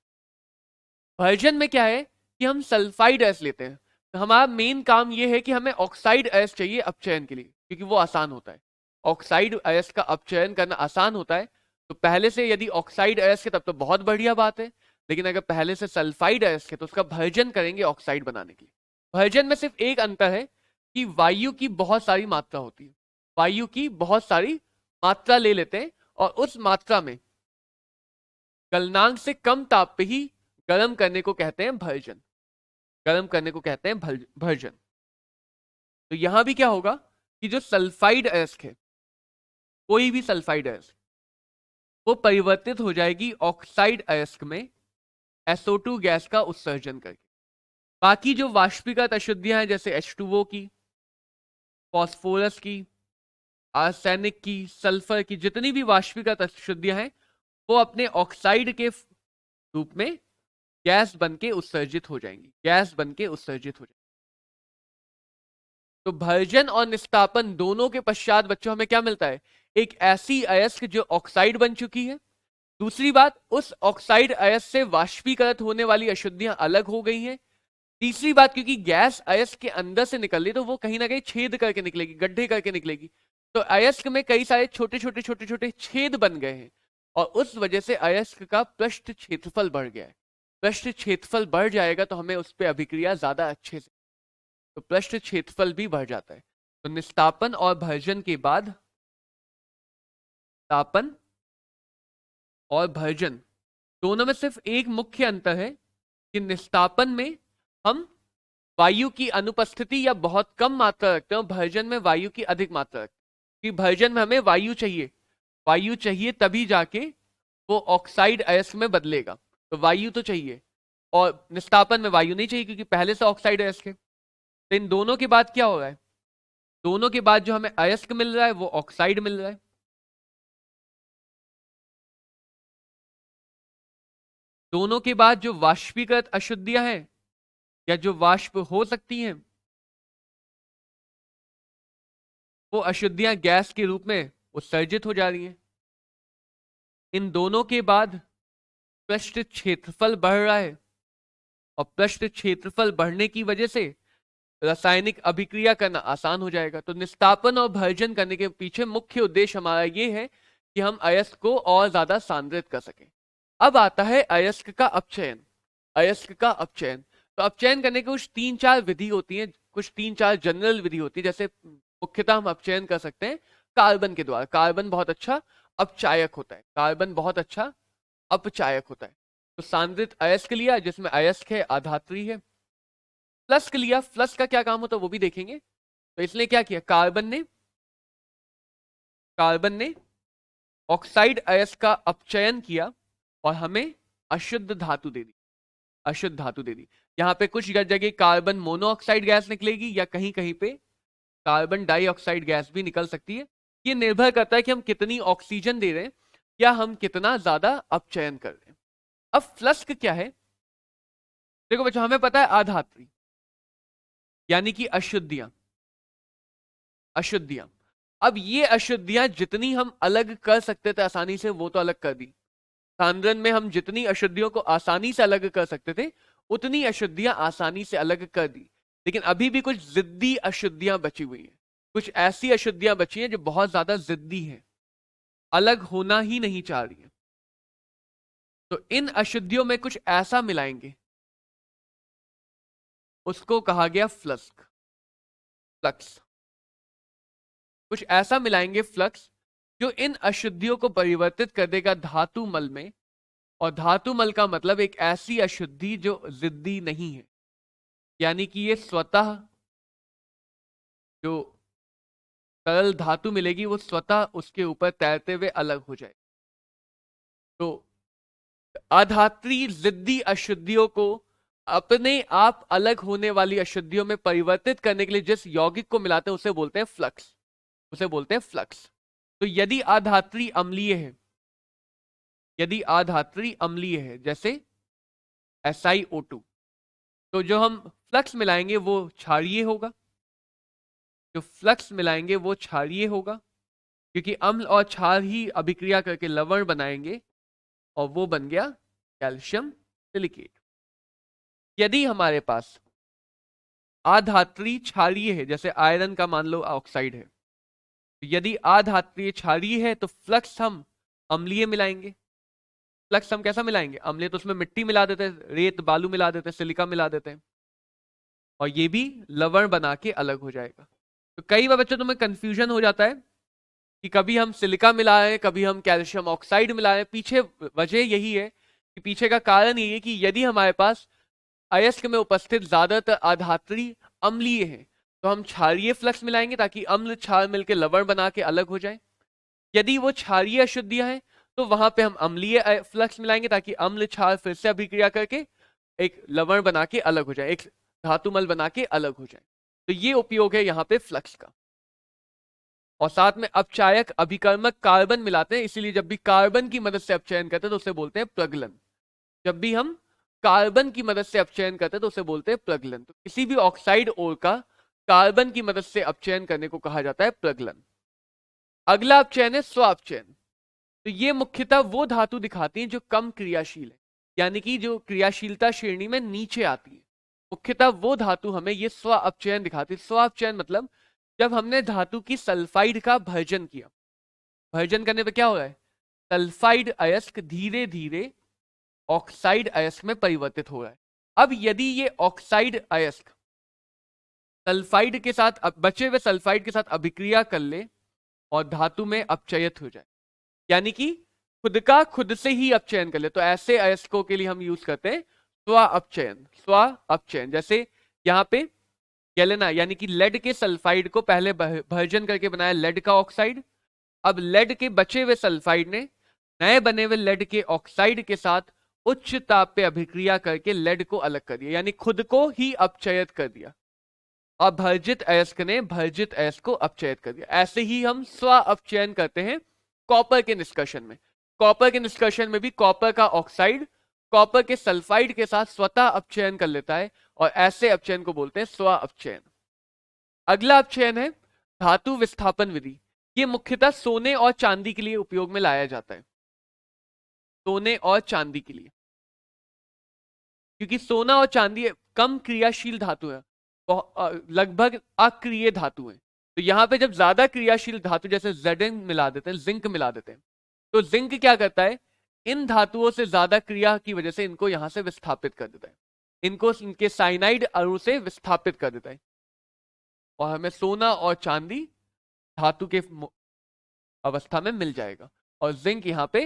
वर्जन में क्या है कि हम सल्फाइड अयस्क लेते हैं। तो हमारा मेन काम यह है कि हमें ऑक्साइड अयस्क चाहिए अपचयन के लिए, क्योंकि वो आसान होता है। ऑक्साइड अयस्क का अपचयन करना आसान होता है। तो पहले से यदि ऑक्साइड अयस्क है तब तो बहुत बढ़िया बात है, लेकिन अगर पहले से सल्फाइड अयस्क है तो उसका भर्जन करेंगे ऑक्साइड बनाने के लिए। भर्जन में सिर्फ एक अंतर है कि वायु की बहुत सारी मात्रा होती है, वायु की बहुत सारी मात्रा ले लेते हैं और उस मात्रा में गलनांक से कम ताप पे ही गर्म करने को कहते हैं भर्जन। गर्म करने को कहते हैं भर्जन। तो यहां भी क्या होगा कि जो सल्फाइड अयस्क है, कोई भी सल्फाइड अयस्क, वो परिवर्तित हो जाएगी ऑक्साइड अयस्क में SO2 गैस का उत्सर्जन करके। बाकी जो वाष्पीकृत अशुद्धियां हैं जैसे H2O की, फॉस्फोरस की, आर्सेनिक की, सल्फर की, जितनी भी वाष्पीकृत अशुद्धियां हैं वो अपने ऑक्साइड के रूप में गैस बन के उत्सर्जित हो जाएंगी, गैस बन के उत्सर्जित हो जाएंगी। तो भर्जन और निस्तापन दोनों के पश्चात बच्चों हमें क्या मिलता है? एक ऐसी अयस्क जो ऑक्साइड बन चुकी है। दूसरी बात, उस ऑक्साइड अयस्क से वाष्पीकृत होने वाली अशुद्धियां अलग हो गई हैं। तीसरी बात, क्योंकि गैस अयस्क के अंदर से निकल रही तो वो कहीं ना कहीं छेद करके निकलेगी, गड्ढे करके निकलेगी। तो अयस्क में कई सारे छोटे छोटे छोटे छोटे छेद बन गए हैं और उस वजह से अयस्क का पृष्ठ क्षेत्रफल बढ़ गया है। पृष्ठ क्षेत्रफल बढ़ जाएगा तो हमें उस पर अभिक्रिया ज्यादा अच्छे से, तो पृष्ठ क्षेत्रफल भी बढ़ जाता है। तो निस्तापन और भर्जन के बाद, तापन और भर्जन दोनों में सिर्फ एक मुख्य अंतर है कि निस्तापन में हम वायु की अनुपस्थिति या बहुत कम मात्रा रखते हैं और भर्जन में वायु की अधिक मात्रा रखते हैं। कि भर्जन में हमें वायु चाहिए तभी जाके वो ऑक्साइड अयस्क में बदलेगा, तो वायु तो चाहिए, और निस्तापन में वायु नहीं चाहिए क्योंकि पहले से ऑक्साइड अयस्क है। तो इन दोनों के बाद क्या हो रहा है? दोनों के बाद जो हमें अयस्क मिल रहा है वो ऑक्साइड मिल रहा है। दोनों के बाद जो वाष्पीकृत अशुद्धियां हैं या जो वाष्प हो सकती हैं वो अशुद्धियां गैस के रूप में उत्सर्जित हो जा रही हैं। इन दोनों के बाद पृष्ठ क्षेत्रफल बढ़ रहा है और पृष्ठ क्षेत्रफल बढ़ने की वजह से रासायनिक अभिक्रिया करना आसान हो जाएगा। तो निस्तापन और भर्जन करने के पीछे मुख्य उद्देश्य हमारा ये है कि हम अयस्क को और ज्यादा सांद्रित कर सकें। अब आता है अयस्क का अपचयन। अयस्क का अपचयन, तो अपचयन करने की कुछ 3-4 विधि होती है, कुछ 3-4 जनरल विधि होती है। जैसे मुख्यतः हम अपचयन कर सकते हैं कार्बन के द्वारा। कार्बन बहुत अच्छा अपचायक होता है, कार्बन बहुत अच्छा अपचायक होता है। तो सांद्रित अयस्क लिया जिसमें अयस्क है, आधात्री है। फ्लस्क लिया, फ्लस्क का क्या काम होता है वो भी देखेंगे। तो इसने क्या किया, कार्बन ने ऑक्साइड अयस्क का अपचयन किया और हमें अशुद्ध धातु दे दी, अशुद्ध धातु दे दी। यहां पे कुछ जगह कार्बन मोनोऑक्साइड गैस निकलेगी या कहीं कहीं पे कार्बन डाइऑक्साइड गैस भी निकल सकती है। ये निर्भर करता है कि हम कितनी ऑक्सीजन दे रहे हैं या हम कितना ज्यादा अपचयन कर रहे हैं। अब फ्लस्क क्या है? देखो बच्चों, हमें पता है आधात्री यानी कि अशुद्धियां, अशुद्धियां। अब ये अशुद्धियां जितनी हम अलग कर सकते थे आसानी से वो तो अलग कर दी। सांद्रण में हम जितनी अशुद्धियों को आसानी से अलग कर सकते थे उतनी अशुद्धियां आसानी से अलग कर दी। लेकिन अभी भी कुछ जिद्दी अशुद्धियां बची हुई हैं, कुछ ऐसी अशुद्धियां बची हैं जो बहुत ज्यादा जिद्दी हैं। अलग होना ही नहीं चाह रही है। तो इन अशुद्धियों में कुछ ऐसा मिलाएंगे, उसको कहा गया फ्लक्स। फ्लक्स, कुछ ऐसा मिलाएंगे फ्लक्स, जो इन अशुद्धियों को परिवर्तित कर देगा धातु मल में। और धातु मल का मतलब एक ऐसी अशुद्धि जो जिद्दी नहीं है, यानी कि ये स्वतः जो तरल धातु मिलेगी वो स्वतः उसके ऊपर तैरते हुए अलग हो जाए। तो अधात्री जिद्दी अशुद्धियों को अपने आप अलग होने वाली अशुद्धियों में परिवर्तित करने के लिए जिस यौगिक को मिलाते हैं उसे बोलते हैं फ्लक्स, उसे बोलते हैं फ्लक्स। तो यदि अधात्री अम्लीय है, यदि अधात्री अम्लीय है जैसे SiO2, तो जो हम फ्लक्स मिलाएंगे वो क्षारीय होगा, जो फ्लक्स मिलाएंगे वो क्षारीय होगा, क्योंकि अम्ल और क्षार ही अभिक्रिया करके लवण बनाएंगे और वो बन गया कैल्शियम सिलिकेट। यदि हमारे पास अधात्री क्षारीय है, जैसे आयरन का मान लो ऑक्साइड है, तो यदि अधात्रीय क्षारीय है तो फ्लक्स हम अम्लीय मिलाएंगे। फ्लक्स हम कैसा मिलाएंगे? अम्लीय, तो उसमें मिट्टी मिला देते हैं, रेत बालू मिला देते हैं, सिलिका मिला देते हैं, और ये भी लवण बना के अलग हो जाएगा। तो कई बार बच्चों तुम्हें कंफ्यूजन हो जाता है कि कभी हम सिलिका मिलाएं, कभी हम कैल्शियम ऑक्साइड मिलाएं। पीछे वजह यही है कि पीछे का कारण यही है कि यदि हमारे पास अयस्क में उपस्थित ज्यादातर अधात्री अम्लीय है तो हम क्षारीय फ्लक्स मिलाएंगे ताकि अम्ल क्षार मिलकर लवण बना के अलग हो जाए। यदि वो क्षारीय अशुद्धियां हैं तो वहां पे हम अम्लीय फ्लक्स मिलाएंगे ताकि अम्ल क्षार फिर से अभिक्रिया करके एक लवण बना के अलग हो जाए, एक धातुमल बना के अलग हो जाए। तो ये उपयोग है यहाँ पे फ्लक्स का। और साथ में अपचायक अभिकर्मक कार्बन मिलाते हैं, इसीलिए जब भी कार्बन की मदद से अपचयन करते हैं तो उसे बोलते हैं प्रगलन। जब भी हम कार्बन की मदद से अपचयन करते हैं तो उसे बोलते हैं प्रगलन। तो किसी भी ऑक्साइड ओर का कार्बन की मदद से अपचयन करने को कहा जाता है प्रगलन। अगला अपचयन है स्व अपचयन। तो ये मुख्यतः वो धातु दिखाती हैं जो कम क्रियाशील है, यानी कि जो क्रियाशीलता श्रेणी में नीचे आती है। मुख्यतः वो धातु हमें ये स्व अपचयन दिखाती है। स्व अपचयन मतलब जब हमने धातु की सल्फाइड का भर्जन किया, भर्जन करने पे क्या हो रहा है? सल्फाइड अयस्क धीरे धीरे ऑक्साइड अयस्क में परिवर्तित हो रहा है। अब यदि ये ऑक्साइड अयस्क सल्फाइड के साथ बचे हुए सल्फाइड के साथ अभिक्रिया कर ले और धातु में अपचयित हो जाए, यानी कि खुद का खुद से ही अपचयन कर ले, तो ऐसे अयस्कों के लिए हम यूज करते हैं स्व अपचयन। स्व अपचयन जैसे यहाँ पे गैलेना, यानी कि लेड के सल्फाइड को पहले भर्जन करके बनाया लेड का ऑक्साइड। अब लेड के बचे हुए सल्फाइड ने नए बने हुए लेड के ऑक्साइड के साथ उच्च ताप पे अभिक्रिया करके लेड को अलग कर दिया, यानी खुद को ही अपचयित कर दिया। और भर्जित अयस्क ने भर्जित अयस्क को अपचयित कर दिया। ऐसे ही हम स्व अपचयन करते हैं कॉपर के निष्कर्षण में। कॉपर के निष्कर्षण में भी कॉपर का ऑक्साइड कॉपर के सल्फाइड के साथ स्वतः अपचयन कर लेता है, और ऐसे अपचयन को बोलते हैं स्व अपचयन। अगला अपचयन है धातु विस्थापन विधि। ये मुख्यतः सोने और चांदी के लिए उपयोग में लाया जाता है, सोने और चांदी के लिए, क्योंकि सोना और चांदी कम क्रियाशील धातु है, लगभग अक्रिय धातु है। तो यहां पे जब ज्यादा क्रियाशील धातु जैसे Zn मिला देते हैं, जिंक मिला देते हैं, तो जिंक क्या करता है? इन धातुओं से ज्यादा क्रिया की वजह से इनको यहां से विस्थापित कर देता है, इनको इनके साइनाइड अणु से विस्थापित कर देता है, और हमें सोना और चांदी धातु के अवस्था में मिल जाएगा, और जिंक यहाँ पे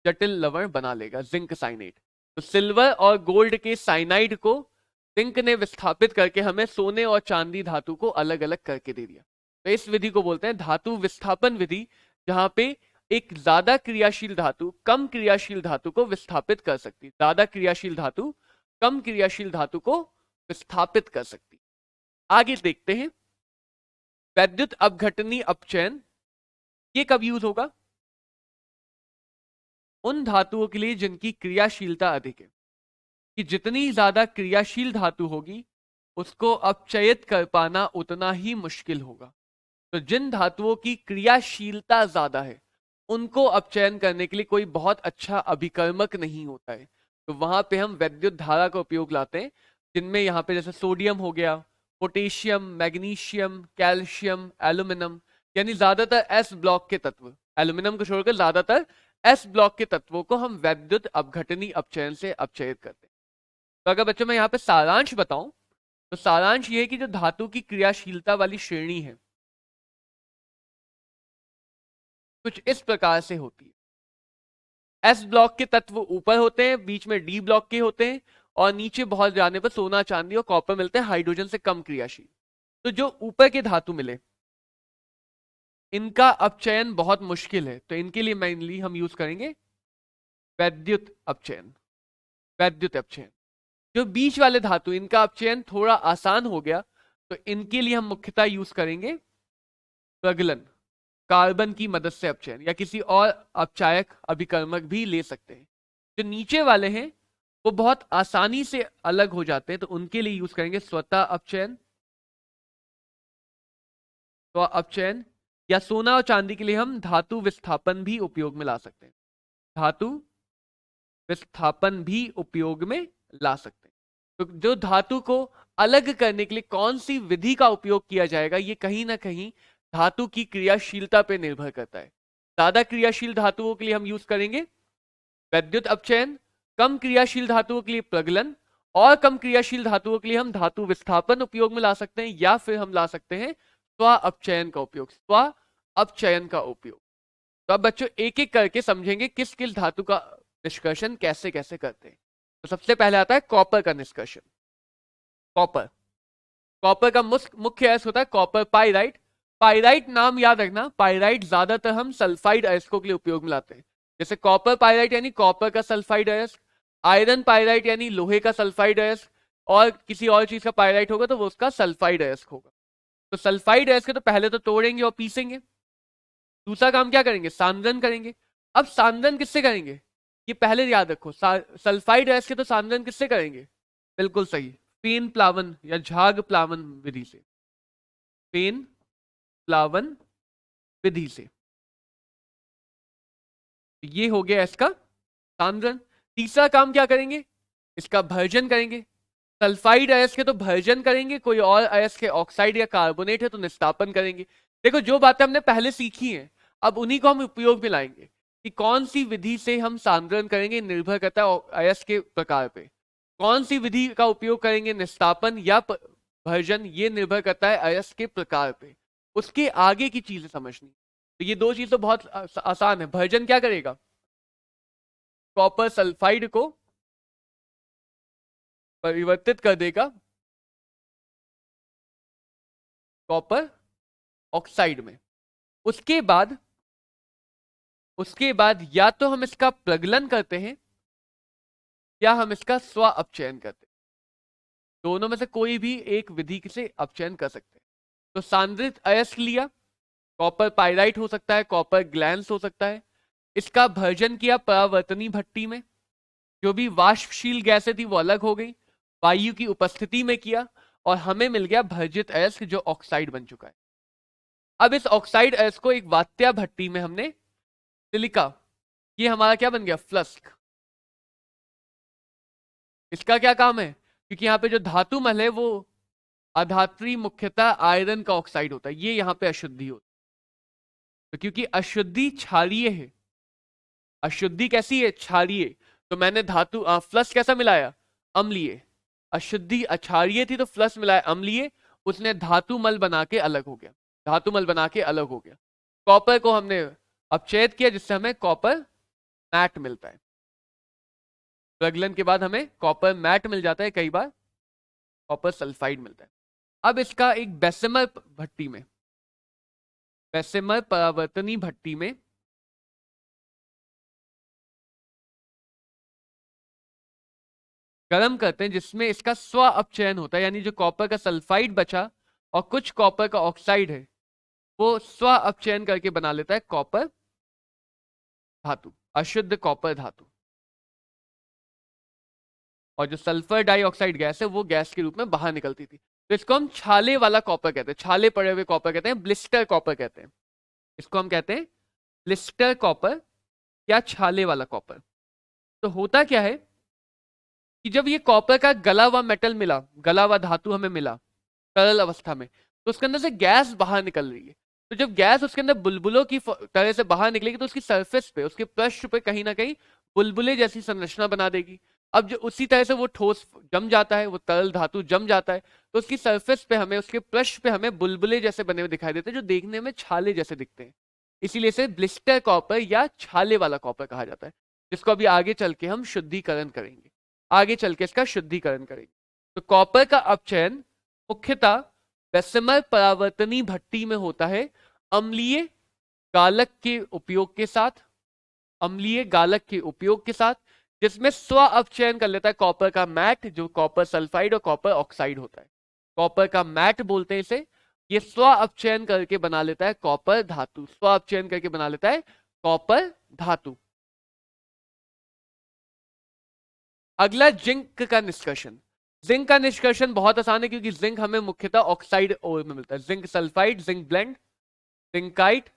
जटिल लवण बना लेगा, जिंक साइनाइड। तो सिल्वर और गोल्ड के साइनाइड को जिंक ने विस्थापित करके हमें सोने और चांदी धातु को अलग अलग करके दे दिया। तो इस विधि को बोलते हैं धातु विस्थापन विधि, जहां पे एक ज्यादा क्रियाशील धातु कम क्रियाशील धातु को विस्थापित कर सकती, ज्यादा क्रियाशील धातु कम क्रियाशील धातु को विस्थापित कर सकती। आगे देखते हैं वैद्युत अपघटनी अपचयन। ये कब यूज होगा? उन धातुओं के लिए जिनकी क्रियाशीलता अधिक है, कि जितनी ज्यादा क्रियाशील धातु होगी उसको अपचयित कर पाना उतना ही मुश्किल होगा। तो जिन धातुओं की क्रियाशीलता ज्यादा है उनको अपचयन करने के लिए कोई बहुत अच्छा अभिकर्मक नहीं होता है, तो वहां पे हम वैद्युत धारा का उपयोग लाते हैं, जिनमें यहाँ पे जैसे सोडियम हो गया, पोटेशियम, मैग्नीशियम, कैल्शियम, एल्यूमिनियम, यानी ज्यादातर एस ब्लॉक के तत्व, एल्यूमिनियम को छोड़कर ज्यादातर एस ब्लॉक के तत्वों को हम वैद्युत अपघटनी अपचयन से अपचयित करते हैं। तो अगर बच्चों मैं यहाँ पे सारांश बताऊं तो सारांश ये है कि जो धातु की क्रियाशीलता वाली श्रेणी है कुछ इस प्रकार से होती है। एस ब्लॉक के तत्व ऊपर होते हैं, बीच में डी ब्लॉक के होते हैं, और नीचे बहुत जाने पर सोना चांदी और कॉपर मिलते हैं, हाइड्रोजन से कम क्रियाशील। तो जो ऊपर के धातु मिले इनका अपचयन बहुत मुश्किल है, तो इनके लिए मेनली हम यूज करेंगे वैद्युत अपचयन। वैद्युत अपचयन जो बीच वाले धातु इनका अपचयन थोड़ा आसान हो गया, तो इनके लिए हम मुख्यतः यूज करेंगे प्रगलन, कार्बन की मदद से अपचयन, या किसी और अपचायक अभिकर्मक भी ले सकते हैं। जो नीचे वाले हैं वो बहुत आसानी से अलग हो जाते हैं, तो उनके लिए यूज करेंगे स्वतः अपचयन, तो अपचयन, या सोना और चांदी के लिए हम धातु विस्थापन भी उपयोग में ला सकते हैं। धातु विस्थापन भी उपयोग में ला सकते हैं। तो जो धातु को अलग करने के लिए कौन सी विधि का उपयोग किया जाएगा, ये कहीं ना कहीं धातु की क्रियाशीलता पे निर्भर करता है। ज्यादा क्रियाशील धातुओं के लिए हम यूज करेंगे वैद्युत अपचयन, कम क्रियाशील धातुओं के लिए प्रगलन, और कम क्रियाशील धातुओं के लिए हम धातु विस्थापन उपयोग में ला सकते हैं, या फिर हम ला सकते हैं स्व अपचयन का उपयोग, स्व अपचयन का उपयोग। तो अब बच्चों एक एक करके समझेंगे किस किस धातु का निष्कर्षण कैसे कैसे करते हैं। तो सबसे पहले आता है कॉपर का निष्कर्षण। कॉपर, कॉपर का मुख्य अयस्क होता है कॉपर पाइराइट। पाइराइट नाम याद रखना, पाइराइट ज्यादातर हम सल्फाइड अयस्कों के लिए उपयोग में लाते हैं। जैसे कॉपर पाइराइट यानी कॉपर का सल्फाइड अयस्क, आयरन पाइराइट यानी लोहे का सल्फाइड अयस्क, और किसी और चीज का पाइराइट होगा तो वो उसका सल्फाइड अयस्क होगा। तो सल्फाइड अयस्क तो पहले तो तोड़ेंगे और पीसेंगे, दूसरा काम क्या करेंगे, सांद्रण करेंगे। अब सांद्रण किससे करेंगे, ये पहले याद रखो, सल्फाइड अयस्क के तो सांद्रण किससे करेंगे, बिल्कुल सही, फेन प्लावन या झाग प्लावन विधि से, फेन प्लावन विधि से। ये हो गया इसका सांद्रण। तीसरा काम क्या करेंगे, इसका भर्जन करेंगे। सल्फाइड अयस्क के तो भर्जन करेंगे, कोई और अयस्क के ऑक्साइड या कार्बोनेट है तो निस्तापन करेंगे। देखो जो बातें हमने पहले सीखी हैं अब उन्हीं को हम उपयोग में लाएंगे कि कौन सी विधि से हम सांद्रण करेंगे, निर्भर करता है अयस्क के प्रकार पे। कौन सी विधि का उपयोग करेंगे, निस्तापन या भर्जन, ये निर्भर करता है अयस्क के प्रकार पे। उसके आगे की चीजें समझनी, तो ये दो चीज तो बहुत आसान है। भर्जन क्या करेगा, कॉपर सल्फाइड को परिवर्तित कर देगा कॉपर ऑक्साइड में। उसके बाद या तो हम इसका प्रगलन करते हैं या हम इसका स्व अपचयन करते हैं। दोनों में से कोई भी एक विधि से अपचयन कर सकते हैं। तो सांद्रित अयस्क लिया, कॉपर पाइराइट हो सकता है, कॉपर ग्लैंस हो सकता है, इसका भर्जन किया परावर्तनी भट्टी में, जो भी वाष्पशील गैसें थी वो अलग हो गई, वायु की उपस्थिति में किया, और हमें मिल गया भर्जित अयस्क जो ऑक्साइड बन चुका है। अब इस ऑक्साइड अयस्क को एक वात्या भट्टी में हमने सिलिका, ये हमारा क्या बन गया, फ्लस्क। इसका क्या काम है, क्योंकि यहाँ पे जो धातु मल है वो अधात्री मुख्यतः आयरन का ऑक्साइड होता है, ये यहाँ पे अशुद्धि होती है। तो क्योंकि अशुद्धि क्षारीय है, अशुद्धि कैसी है, क्षारीय, तो मैंने धातु फ्लस कैसा मिलाया, अम्लीय। अशुद्धि अक्षारीय थी तो फ्लस मिलाया अम्लीय, उसने धातु मल बना के अलग हो गया, धातु मल बना के अलग हो गया। कॉपर को हमने अपचयित किया जिससे हमें कॉपर मैट मिलता है। प्रगलन के बाद हमें कॉपर मैट मिल जाता है, कई बार कॉपर सल्फाइड मिलता है। अब इसका एक बेसेमर भट्टी में, बेसेमर परावर्तनी भट्टी में गर्म करते हैं, जिसमें इसका स्व अपचयन होता है, यानी जो कॉपर का सल्फाइड बचा और कुछ कॉपर का ऑक्साइड है वो स्व अपचयन करके बना लेता है कॉपर धातु, अशुद्ध कॉपर धातु। और जो सल्फर डाइऑक्साइड गैस है वो गैस के रूप में बाहर निकलती थी। तो इसको हम छाले वाला कॉपर कहते हैं, छाले पड़े हुए कॉपर कहते हैं, ब्लिस्टर कॉपर कहते हैं। इसको हम कहते हैं ब्लिस्टर कॉपर या छाले वाला कॉपर। तो होता क्या है कि जब ये कॉपर का गला हुआ मेटल मिला, गला हुआ धातु हमें मिला तरल अवस्था में, तो उसके अंदर से गैस बाहर निकल रही है। तो जब गैस उसके अंदर बुलबुलों की तरह से बाहर निकलेगी तो उसकी सरफेस पे, उसके पृष्ठ पे कहीं ना कहीं बुलबुले जैसी संरचना बना देगी। अब जो उसी तरह से वो ठोस जम जाता है, वो तरल धातु जम जाता है, तो उसकी सरफेस पे हमें, उसके पृष्ठ पे हमें बुलबुले जैसे बने हुए दिखाई देते हैं, जो देखने में छाले जैसे दिखते हैं। इसीलिए इसे ब्लिस्टर कॉपर या छाले वाला कॉपर कहा जाता है, जिसको अभी आगे चल के हम शुद्धिकरण करेंगे, आगे चल के इसका शुद्धिकरण करेंगे। तो कॉपर का अपचयन मुख्यतः बेसिमर परावर्तनी भट्टी में होता है, अम्लीय गालक के उपयोग के साथ, अम्लीय गालक के उपयोग के साथ, जिसमें स्व अपचयन कर लेता है कॉपर का मैट, जो कॉपर सल्फाइड और कॉपर ऑक्साइड होता है। कॉपर का मैट बोलते हैं इसे। ये स्व अपचयन करके बना लेता है कॉपर धातु, स्व अपचयन करके बना लेता है कॉपर धातु। अगला जिंक का निष्कर्षण। जिंक का निष्कर्षण बहुत आसान है, क्योंकि जिंक हमें मुख्यतः ऑक्साइड ओर में मिलता है। Zinc sulphide, zinc blende, zincite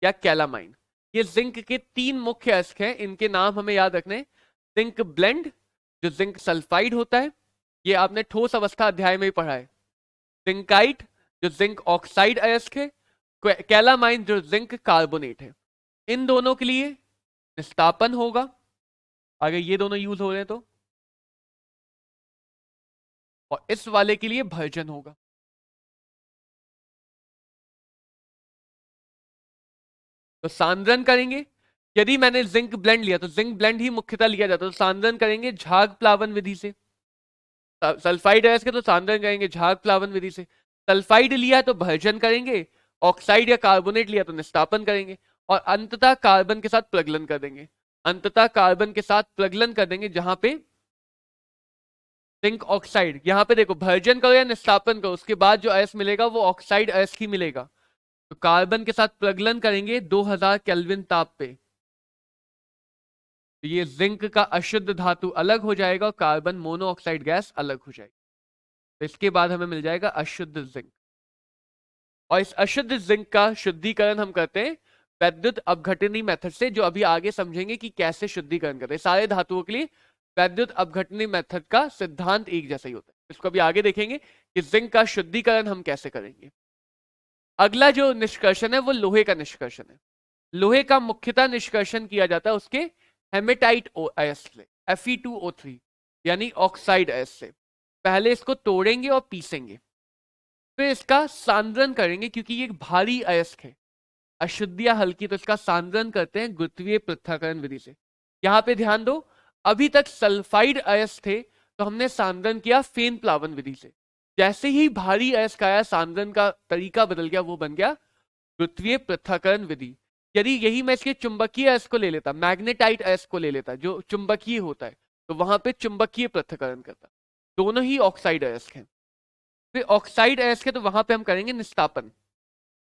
या कैलामाइन, ये जिंक के 3 मुख्य अयस्क हैं। इनके नाम हमें याद रखने। जिंक ब्लेंड जो जिंक सल्फाइड होता है, ये आपने ठोस अवस्था अध्याय में ही पढ़ा है। जिंकाइट जो जिंक ऑक्साइड अयस्क है। कैलामाइन जो जिंक कार्बोनेट है। इन दोनों के लिए निस्तापन होगा, अगर ये दोनों यूज हो रहे हैं तो, और इस वाले के लिए भर्जन होगा। तो सांद्रण करेंगे। यदि मैंने जिंक ब्लेंड लिया तो जिंक ब्लेंड ही मुख्यतः लिया जाता है, तो सांद्रण करेंगे झाग प्लावन विधि से। सल्फाइड अयस्क तो सांद्रण करेंगे झाग प्लावन विधि से। सल्फाइड लिया तो भर्जन करेंगे, ऑक्साइड या कार्बोनेट लिया तो निस्तापन करेंगे, और अंततः कार्बन के साथ प्रगलन कर देंगे। अंततः कार्बन के साथ प्रगलन कर देंगे, जहां पे जिंक ऑक्साइड, यहां पे देखो भर्जन करो या निस्तापन करो, उसके बाद जो अयस्क मिलेगा वो ऑक्साइड अयस्क ही मिलेगा। तो कार्बन के साथ प्रगलन करेंगे 2000 केल्विन ताप पे, तो ये जिंक का अशुद्ध धातु अलग हो जाएगा और कार्बन मोनोऑक्साइड गैस अलग हो जाएगी। तो इसके बाद हमें मिल जाएगा अशुद्ध जिंक। और इस अशुद्ध जिंक का शुद्धिकरण हम करते हैं वैद्युत अपघटनी मेथड से, जो अभी आगे समझेंगे कि कैसे शुद्धिकरण करते हैं। सारे धातुओं के लिए वैद्युत अपघटनी मेथड का सिद्धांत एक जैसा ही होता है। इसको अभी आगे देखेंगे कि जिंक का शुद्धिकरण हम कैसे करेंगे। अगला जो निष्कर्षण है वो लोहे का निष्कर्षण है। लोहे का मुख्यतः निष्कर्षण किया जाता है उसके हेमेटाइट अयस्क से, Fe2O3 यानी ऑक्साइड अयस्क से। पहले इसको तोड़ेंगे और पीसेंगे, फिर इसका सांद्रण करेंगे, क्योंकि ये एक भारी अयस्क है, अशुद्धियां हल्की, तो इसका सांद्रण करते हैं गुरुत्वीय पृथक्करण विधि से। यहां पे ध्यान दो, अभी तक सल्फाइड अयस्क थे तो हमने सांद्रण किया फेन प्लावन विधि से। जैसे ही भारी अयस्क आया, सांद्रण का तरीका बदल गया, वो बन गया गुरुत्वीय पृथक्करण विधि। यदि यही मैं इसके चुंबकीय अयस्क को ले लेता, मैग्नेटाइट अयस्क को ले लेता जो चुंबकीय होता है, तो वहां पे चुंबकीय पृथक्करण करता। दोनों ही ऑक्साइड अयस्क हैं। फिर ऑक्साइड अयस्क है तो वहां पे हम करेंगे निस्तापन,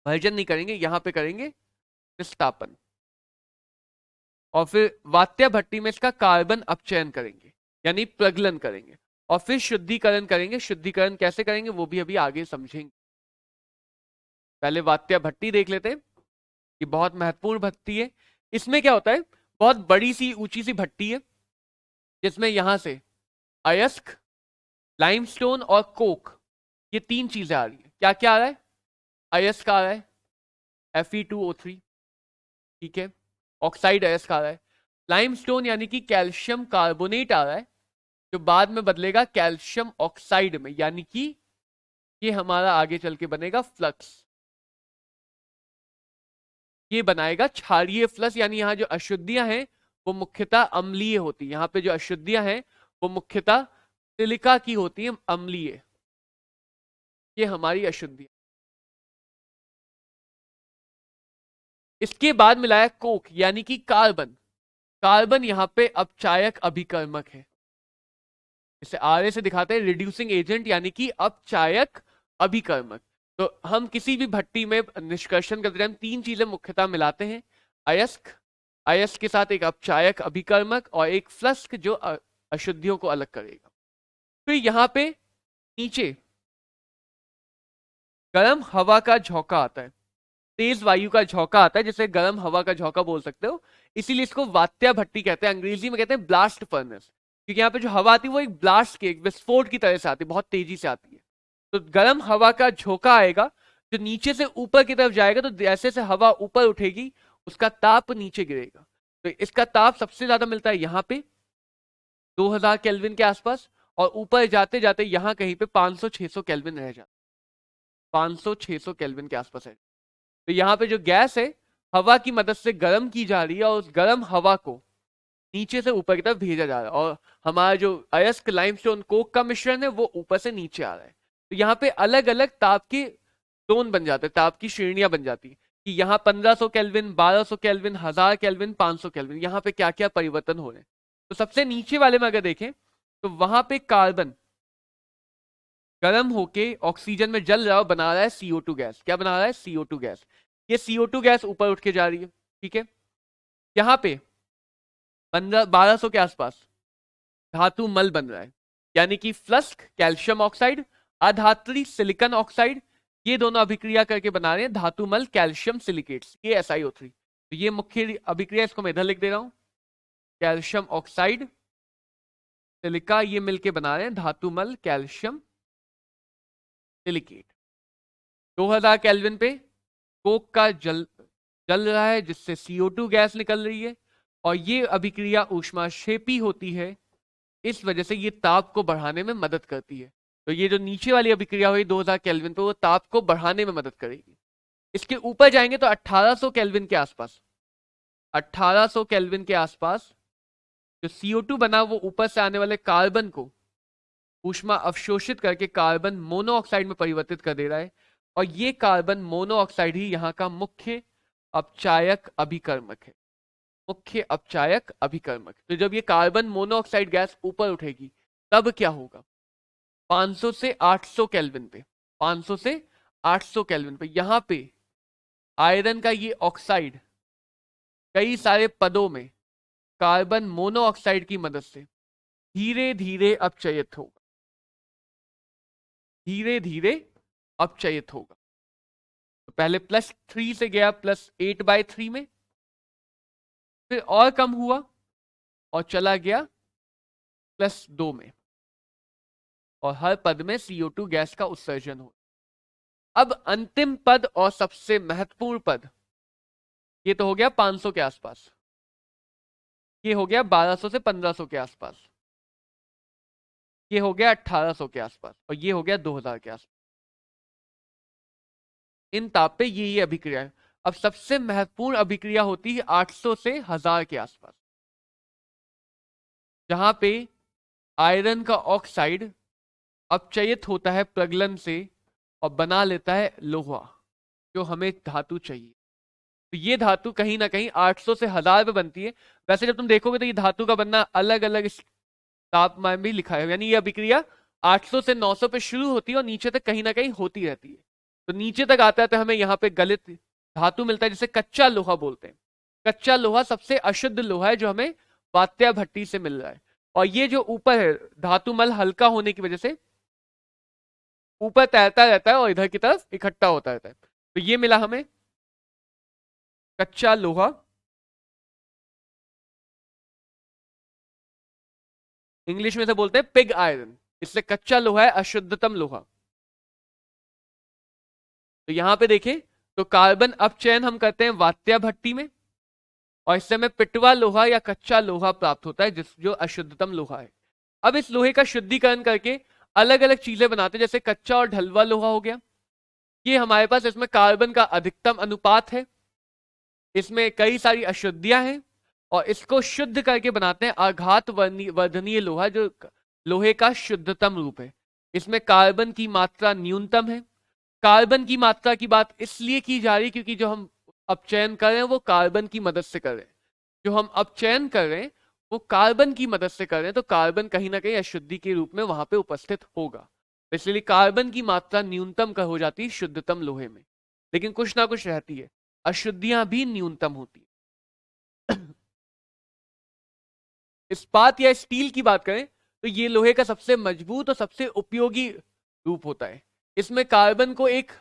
भर्जन नहीं करेंगे, यहां पे करेंगे निस्तापन। और फिर वात्या भट्टी में इसका कार्बन अपचयन करेंगे, यानी प्रगलन करेंगे, और फिर शुद्धिकरण करेंगे। शुद्धिकरण कैसे करेंगे वो भी अभी आगे समझेंगे। पहले वात्या भट्टी देख लेते हैं, ये बहुत महत्वपूर्ण भट्टी है। इसमें क्या होता है, बहुत बड़ी सी ऊंची सी भट्टी है, जिसमें यहां से अयस्क, लाइमस्टोन और कोक, ये 3 चीजें आ रही है। क्या क्या आ रहा है, अयस्क आ रहा है Fe2O3, ठीक है, ऑक्साइड अयस्क आ रहा है, लाइमस्टोन यानी कि कैल्शियम कार्बोनेट आ रहा है, जो बाद में बदलेगा कैल्शियम ऑक्साइड में, यानी कि ये हमारा आगे चल के बनेगा फ्लक्स, ये बनाएगा क्षारीय फ्लक्स। यानी यहाँ जो अशुद्धियां हैं वो मुख्यतः अम्लीय होती है। यहाँ पे जो अशुद्धियां हैं वो मुख्यतः सिलिका की होती है, अम्लीय, ये हमारी अशुद्धियां। इसके बाद मिलाया कोक यानी कि कार्बन। कार्बन यहाँ पे अपचायक अभिकर्मक है, इसे आर से दिखाते हैं, रिड्यूसिंग एजेंट यानी कि अपचायक अभिकर्मक। तो हम किसी भी भट्टी में निष्कर्षण करते हैं, हम 3 चीजें मुख्यतः मिलाते हैं, अयस्क, अयस्क के साथ एक अपचायक अभिकर्मक और एक फ्लस्क जो अशुद्धियों को अलग करेगा। फिर यहाँ पे नीचे गर्म हवा का झोंका आता है, तेज वायु का झोंका आता है, जिसे गर्म हवा का झोंका बोल सकते हो। इसीलिए इसको वात्या भट्टी कहते हैं, अंग्रेजी में कहते हैं ब्लास्ट फर्नेस, क्योंकि यहाँ पे जो हवा आती है वो एक ब्लास्ट की, एक विस्फोट की तरह से आती है, बहुत तेजी से आती है। तो गर्म हवा का झोंका आएगा, जो नीचे से ऊपर की तरफ जाएगा तो जैसे से हवा ऊपर उठेगी उसका ताप नीचे गिरेगा। तो इसका ताप सबसे ज्यादा मिलता है यहाँ पे 2000 केल्विन के आसपास, और ऊपर जाते जाते यहाँ कहीं पे 500-600 केल्विन रह जाता, 500-600 केल्विन के आसपास है। तो यहाँ पे जो गैस है हवा की मदद से गर्म की जा रही है, और उस गर्म हवा को नीचे से ऊपर की तरफ भेजा जा रहा है, और हमारा जो अयस्क लाइमस्टोन कोक का मिश्रण है वो ऊपर से नीचे आ रहा है। तो यहाँ पे अलग अलग ताप के जोन बन जाते हैं, ताप की श्रेणियां बन जाती है कि यहाँ 1500 केल्विन, 1200 केल्विन, 1000 केल्विन, 500 केल्विन, यहाँ पे क्या क्या परिवर्तन हो रहे हैं। तो सबसे नीचे वाले में अगर देखें तो वहां पे कार्बन गर्म होके ऑक्सीजन में जल रहा है और बना रहा है CO2 गैस। क्या बना रहा है? CO2 gas. ये CO2 गैस ऊपर उठ के जा रही है, ठीक है। यहाँ पे 1200 के आसपास धातु मल बन रहा है, यानी कि flux calcium oxide, अधात्री silicon oxide, ये दोनों अभिक्रिया करके बना रहे हैं धातुमल कैल्शियम सिलिकेट्स, ये SiO3। तो ये मुख्य अभिक्रिया, इसको मैं इधर लिख दे रहा हूं, कैल्शियम ऑक्साइड सिलिका, ये मिलके बना रहे हैं धातुमल कैल्शियम सिलिकेट। 2000 केल्विन पे कोक का जल रहा है जिससे CO2 गैस निकल रही है, और ये अभिक्रिया ऊष्माक्षेपी होती है, इस वजह से ये ताप को बढ़ाने में मदद करती है। तो ये जो नीचे वाली अभिक्रिया हुई 2000 केल्विन पे, वो ताप को बढ़ाने में मदद करेगी। इसके ऊपर जाएंगे तो 1800 केल्विन के आसपास, 1800 केल्विन के आसपास जो CO2 बना वो ऊपर से आने वाले कार्बन को ऊष्मा अवशोषित करके कार्बन मोनोऑक्साइड में परिवर्तित कर दे रहा है, और ये कार्बन मोनोऑक्साइड ही यहाँ का मुख्य अपचायक अभिकर्मक है, मुख्य अपचायक अभिकर्मक। तो जब ये कार्बन मोनोऑक्साइड गैस ऊपर उठेगी तब क्या होगा? 500 से 800 केल्विन पे, 500 से 800 केल्विन पे यहाँ पे आयरन का ये ऑक्साइड कई सारे पदों में कार्बन मोनोऑक्साइड की मदद से धीरे धीरे अपचयित होगा, धीरे धीरे अपचयित होगा। तो पहले +3 से गया +8/3 में, फिर और कम हुआ और चला गया +2 में, और हर पद में CO2 गैस का उत्सर्जन हो। अब अंतिम पद और सबसे महत्वपूर्ण पद, ये तो हो गया 500 के आसपास, ये हो गया 1200 से 1500 के आसपास, ये हो गया 1800 के आसपास, और ये हो गया 2000 के आसपास। इन ताप पे ये अभिक्रिया है। अब सबसे महत्वपूर्ण अभिक्रिया होती है 800 से 1000 के आसपास, जहां पे आयरन का ऑक्साइड अपचयित होता है प्रगलन से और बना लेता है लोहा, जो हमें धातु चाहिए। तो ये धातु कहीं ना कहीं 800 से 1000 पे बनती है। वैसे जब तुम देखोगे तो ये धातु का बनना अलग अलग तापमान भी लिखा है, यानी ये अभिक्रिया 800 से 900 पे शुरू होती है और नीचे तक कहीं ना कहीं होती रहती है। तो नीचे तक आता है तो हमें यहाँ पे गलित धातु मिलता है जिसे कच्चा लोहा बोलते हैं। कच्चा लोहा सबसे अशुद्ध लोहा है जो हमें वात्या भट्टी से मिल रहा है, और ये जो ऊपर है धातुमल हल्का होने की वजह से ऊपर तैरता रहता है और इधर की तरफ इकट्ठा होता रहता है। तो ये मिला हमें कच्चा लोहा, इंग्लिश में से बोलते हैं पिग आयरन, इसलिए कच्चा लोहा है अशुद्धतम लोहा। तो यहां पे देखें तो कार्बन अपचयन हम करते हैं वात्या भट्टी में, और इससे हमें पिटवा लोहा या कच्चा लोहा प्राप्त होता है जो अशुद्धतम लोहा है। अब इस लोहे का शुद्धिकरण करके अलग अलग चीजें बनाते हैं, जैसे कच्चा और ढलवा लोहा हो गया, ये हमारे पास इसमें कार्बन का अधिकतम अनुपात है, इसमें कई सारी अशुद्धियां हैं, और इसको शुद्ध करके बनाते हैं आघात वर्धनीय लोहा, जो लोहे का शुद्धतम रूप है। इसमें कार्बन की मात्रा न्यूनतम है। कार्बन की मात्रा की बात इसलिए की जा रही है क्योंकि जो हम अपचयन कर रहे हैं वो कार्बन की मदद से कर रहे हैं, जो हम अपचयन कर रहे हैं वो कार्बन की मदद से कर रहे हैं, तो कार्बन कहीं ना कहीं अशुद्धि के रूप में वहां पे उपस्थित होगा। इसलिए कार्बन की मात्रा न्यूनतम का हो जाती है शुद्धतम लोहे में, लेकिन कुछ ना कुछ रहती है, अशुद्धियां भी न्यूनतम होती है। इस्पात या स्टील की बात करें तो ये लोहे का सबसे मजबूत और सबसे उपयोगी रूप होता है। इसमें कार्बन को एक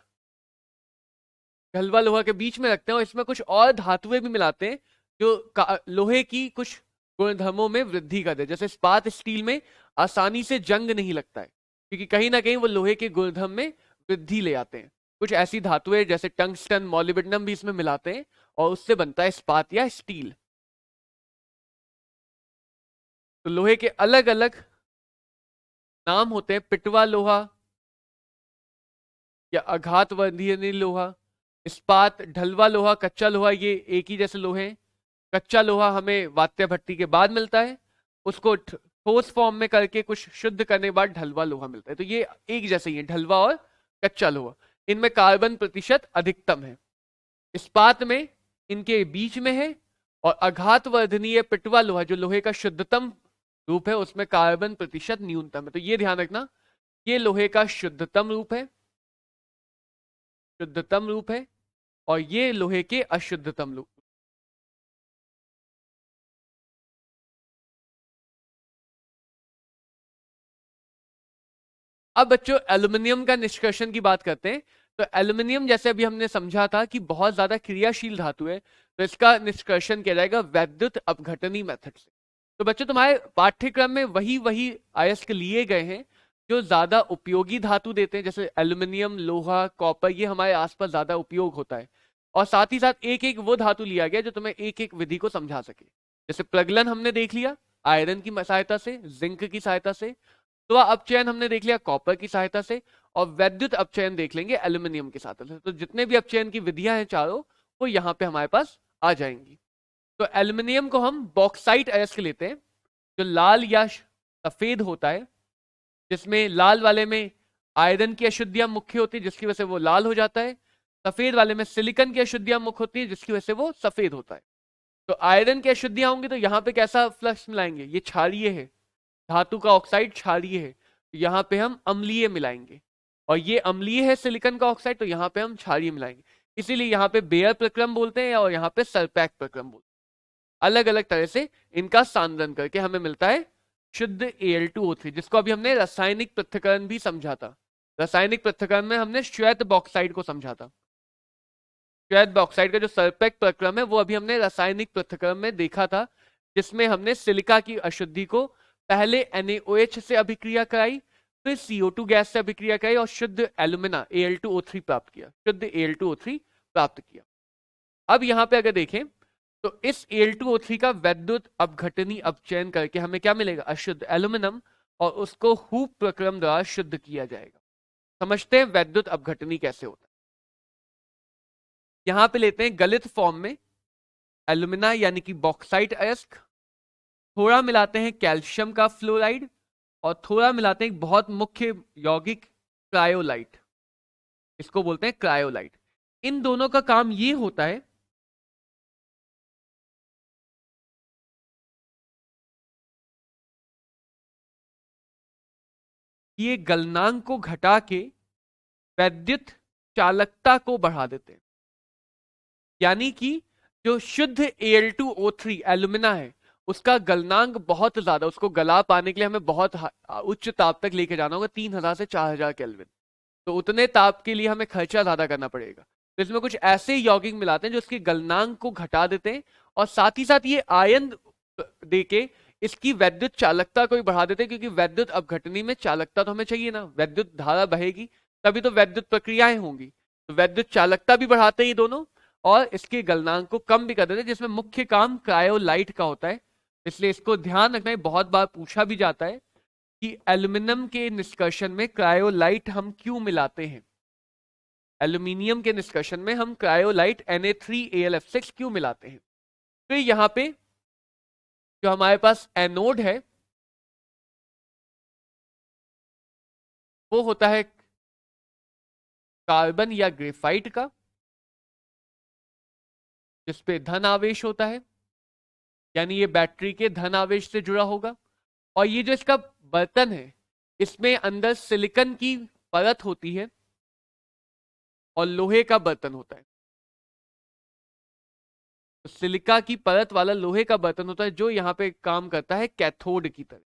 ढलवा लोहा के बीच में रखते हैं और इसमें कुछ और धातुएं भी मिलाते हैं जो लोहे की कुछ गुणधर्मों में वृद्धि करते हैं। जैसे इस्पात स्टील में आसानी से जंग नहीं लगता है क्योंकि कहीं ना कहीं वो लोहे के गुणधर्म में वृद्धि ले आते हैं। कुछ ऐसी धातुएं जैसे टंगस्टन, मॉलिब्डेनम भी इसमें मिलाते हैं और उससे बनता है इस्पात या स्टील। तो लोहे के अलग अलग नाम होते हैं, पिटवा लोहा या आघातवर्धीय लोहा, इस्पात, ढलवा लोहा, कच्चा लोहा, ये एक ही जैसे लोहे हैं। कच्चा लोहा हमें वात्या भट्टी के बाद मिलता है, उसको ठोस फॉर्म में करके कुछ शुद्ध करने के बाद ढलवा लोहा मिलता है। तो ये एक जैसे ही है, ढलवा और कच्चा लोहा। इनमें कार्बन प्रतिशत अधिकतम है, इस्पात में इनके बीच में है, और आघातवर्धनीय पिटवा लोहा जो लोहे का शुद्धतम रूप है उसमें कार्बन प्रतिशत न्यूनतम है। तो ये ध्यान रखना, ये लोहे का शुद्धतम रूप है, शुद्धतम रूप है, और ये लोहे के अशुद्धतम रूप। अब बच्चों एल्यूमिनियम का निष्कर्षण की बात करते हैं। तो एल्यूमिनियम जैसे अभी हमने समझा था कि बहुत ज्यादा क्रियाशील धातु है, तो इसका निष्कर्षण किया जाएगा वैद्युत अपघटनी मेथड से। तो बच्चों तुम्हारे पाठ्यक्रम में वही वही अयस्क लिए गए हैं जो ज्यादा उपयोगी धातु देते हैं, जैसे एल्यूमिनियम, लोहा, कॉपर, ये हमारे आसपास ज्यादा उपयोग होता है। और साथ ही साथ एक एक वो धातु लिया गया जो तुम्हें एक एक विधि को समझा सके। जैसे प्रगलन हमने देख लिया आयरन की सहायता से, जिंक की सहायता से। तो अपचयन हमने देख लिया कॉपर की सहायता से, और वैद्युत अपचयन देख लेंगे एल्यूमिनियम की सहायता से। तो जितने भी अपचयन की विधियां हैं चारों, वो यहाँ पे हमारे पास आ जाएंगी। तो एल्यूमिनियम को हम बॉक्साइट अयस्क लेते हैं, जो लाल या सफेद होता है, जिसमें लाल वाले में आयरन की अशुद्धियां मुख्य होती है जिसकी वजह से वो लाल हो जाता है, सफेद वाले में सिलिकन की अशुद्धियां मुख्य होती है जिसकी वजह से वो सफेद होता है। तो आयरन की अशुद्धियां होंगी तो यहाँ पे कैसा फ्लक्स मिलाएंगे, ये क्षारीय है, धातु का ऑक्साइड क्षारीय है, यहाँ पे हम अम्लीय मिलाएंगे। और ये अम्लीय है सिलिकॉन का ऑक्साइड, तो यहाँ पे हम क्षारीय मिलाएंगे। इसीलिए यहाँ पे बेयर प्रक्रम बोलते हैं और यहाँ पे सरपैक प्रक्रम बोलते हैं। अलग अलग तरह से इनका सांद्रण करके हमें मिलता है शुद्ध Al2O3, जिसको अभी हमने रासायनिक पृथक्करण भी समझा था। रासायनिक पृथक्करण में हमने श्वेत बॉक्साइड को समझा था। श्वेत बॉक्साइड का जो सरपैक प्रक्रम है वो अभी हमने रासायनिक पृथक्करण में देखा था, जिसमें हमने सिलिका की अशुद्धि को पहले NaOH से अभिक्रिया कराई, फिर CO2 गैस से अभिक्रिया कराई और शुद्ध एल्यूमिना Al2O3 प्राप्त किया, शुद्ध Al2O3 प्राप्त किया। अब यहां पे अगर देखें तो इस Al2O3 का वैद्युत अपघटनी अपचयन करके हमें क्या मिलेगा, अशुद्ध एल्यूमिनियम, और उसको हूप प्रक्रम द्वारा शुद्ध किया जाएगा। समझते हैं वैद्युत अपघटनी कैसे होता है। यहां पे लेते हैं गलित फॉर्म में एल्यूमिना यानी कि बॉक्साइट अयस्क, थोड़ा मिलाते हैं कैल्शियम का फ्लोराइड, और थोड़ा मिलाते हैं एक बहुत मुख्य यौगिक क्रायोलाइट, इसको बोलते हैं क्रायोलाइट। इन दोनों का काम ये होता है कि ये गलनांक को घटा के वैद्युत चालकता को बढ़ा देते हैं। यानी कि जो शुद्ध Al2O3 एल्यूमिना है उसका गलनांक बहुत ज्यादा, उसको गला पाने के लिए हमें बहुत उच्च ताप तक लेके जाना होगा, 3000 से 4000 केल्विन। तो उतने ताप के लिए हमें खर्चा ज्यादा करना पड़ेगा। तो इसमें कुछ ऐसे यौगिक मिलाते हैं जो इसके गलनांक को घटा देते हैं, और साथ ही साथ ये आयन देके इसकी वैद्युत चालकता को भी बढ़ा देते हैं, क्योंकि वैद्युत अपघटनी में चालकता तो हमें चाहिए ना, वैद्युत धारा बहेगी तभी तो वैद्युत प्रक्रियाएं होंगी। तो वैद्युत चालकता भी बढ़ाते हैं ये दोनों, और इसके गलनांक को कम भी कर देते हैं, जिसमें मुख्य काम क्रायोलाइट का होता है। इसलिए इसको ध्यान रखना है, बहुत बार पूछा भी जाता है कि एल्यूमिनियम के निष्कर्षण में क्रायोलाइट हम क्यों मिलाते हैं, एल्यूमिनियम के निष्कर्षण में हम क्रायोलाइट Na3Al(F6) क्यों मिलाते हैं। फिर यहां पे जो हमारे पास एनोड है वो होता है कार्बन या ग्रेफाइट का, जिसपे धन आवेश होता है, यानी ये बैटरी के धन आवेश से जुड़ा होगा। और ये जो इसका बर्तन है इसमें अंदर सिलिकॉन की परत होती है और लोहे का बर्तन होता है। तो सिलिका की परत वाला लोहे का बर्तन होता है जो यहाँ पे काम करता है कैथोड की तरह।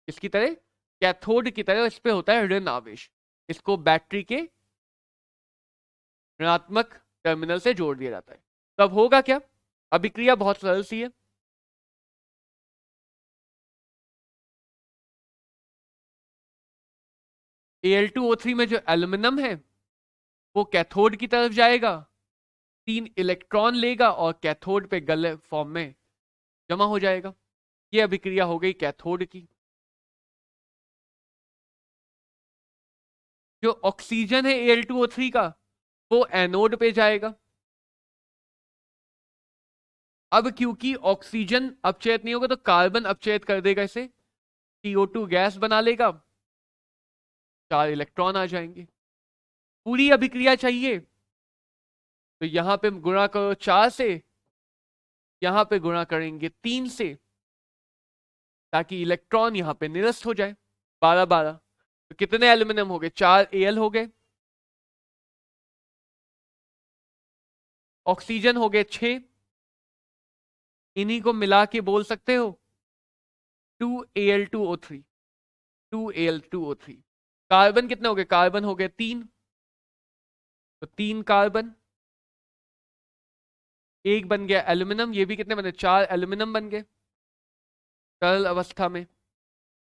इसकी तरह, कैथोड की तरह, इस पे होता है ऋण आवेश। इसको बैटरी के ऋणात्मक टर्मिनल से जोड़ दिया जाता है। तब होगा क्या, अभिक्रिया बहुत सरल सी है। Al2O3 में जो एल्यूमिनियम है वो कैथोड की तरफ जाएगा, 3 इलेक्ट्रॉन लेगा और कैथोड पे गले फॉर्म में जमा हो जाएगा। ये अभिक्रिया हो गई कैथोड की। जो ऑक्सीजन है Al2O3 का, वो एनोड पे जाएगा। अब क्योंकि ऑक्सीजन अपचयित नहीं होगा तो कार्बन अपचयित कर देगा इसे, CO2 गैस बना लेगा, 4 इलेक्ट्रॉन आ जाएंगे। पूरी अभिक्रिया चाहिए तो यहां पे गुणा करो 4 से, यहां पे गुणा करेंगे 3 से, ताकि इलेक्ट्रॉन यहां पे निरस्त हो जाए। 12 12 तो कितने एल्यूमिनियम हो गए? 4 Al हो गए। ऑक्सीजन हो गए 6, इन्हीं को मिला के बोल सकते हो 2Al2O3, 2Al2O3। कार्बन कितने हो गए? कार्बन हो गए 3, तो 3 कार्बन, एक बन गया एल्यूमिनियम। ये भी कितने बने? 4 एल्यूमिनियम बन गए तरल अवस्था में,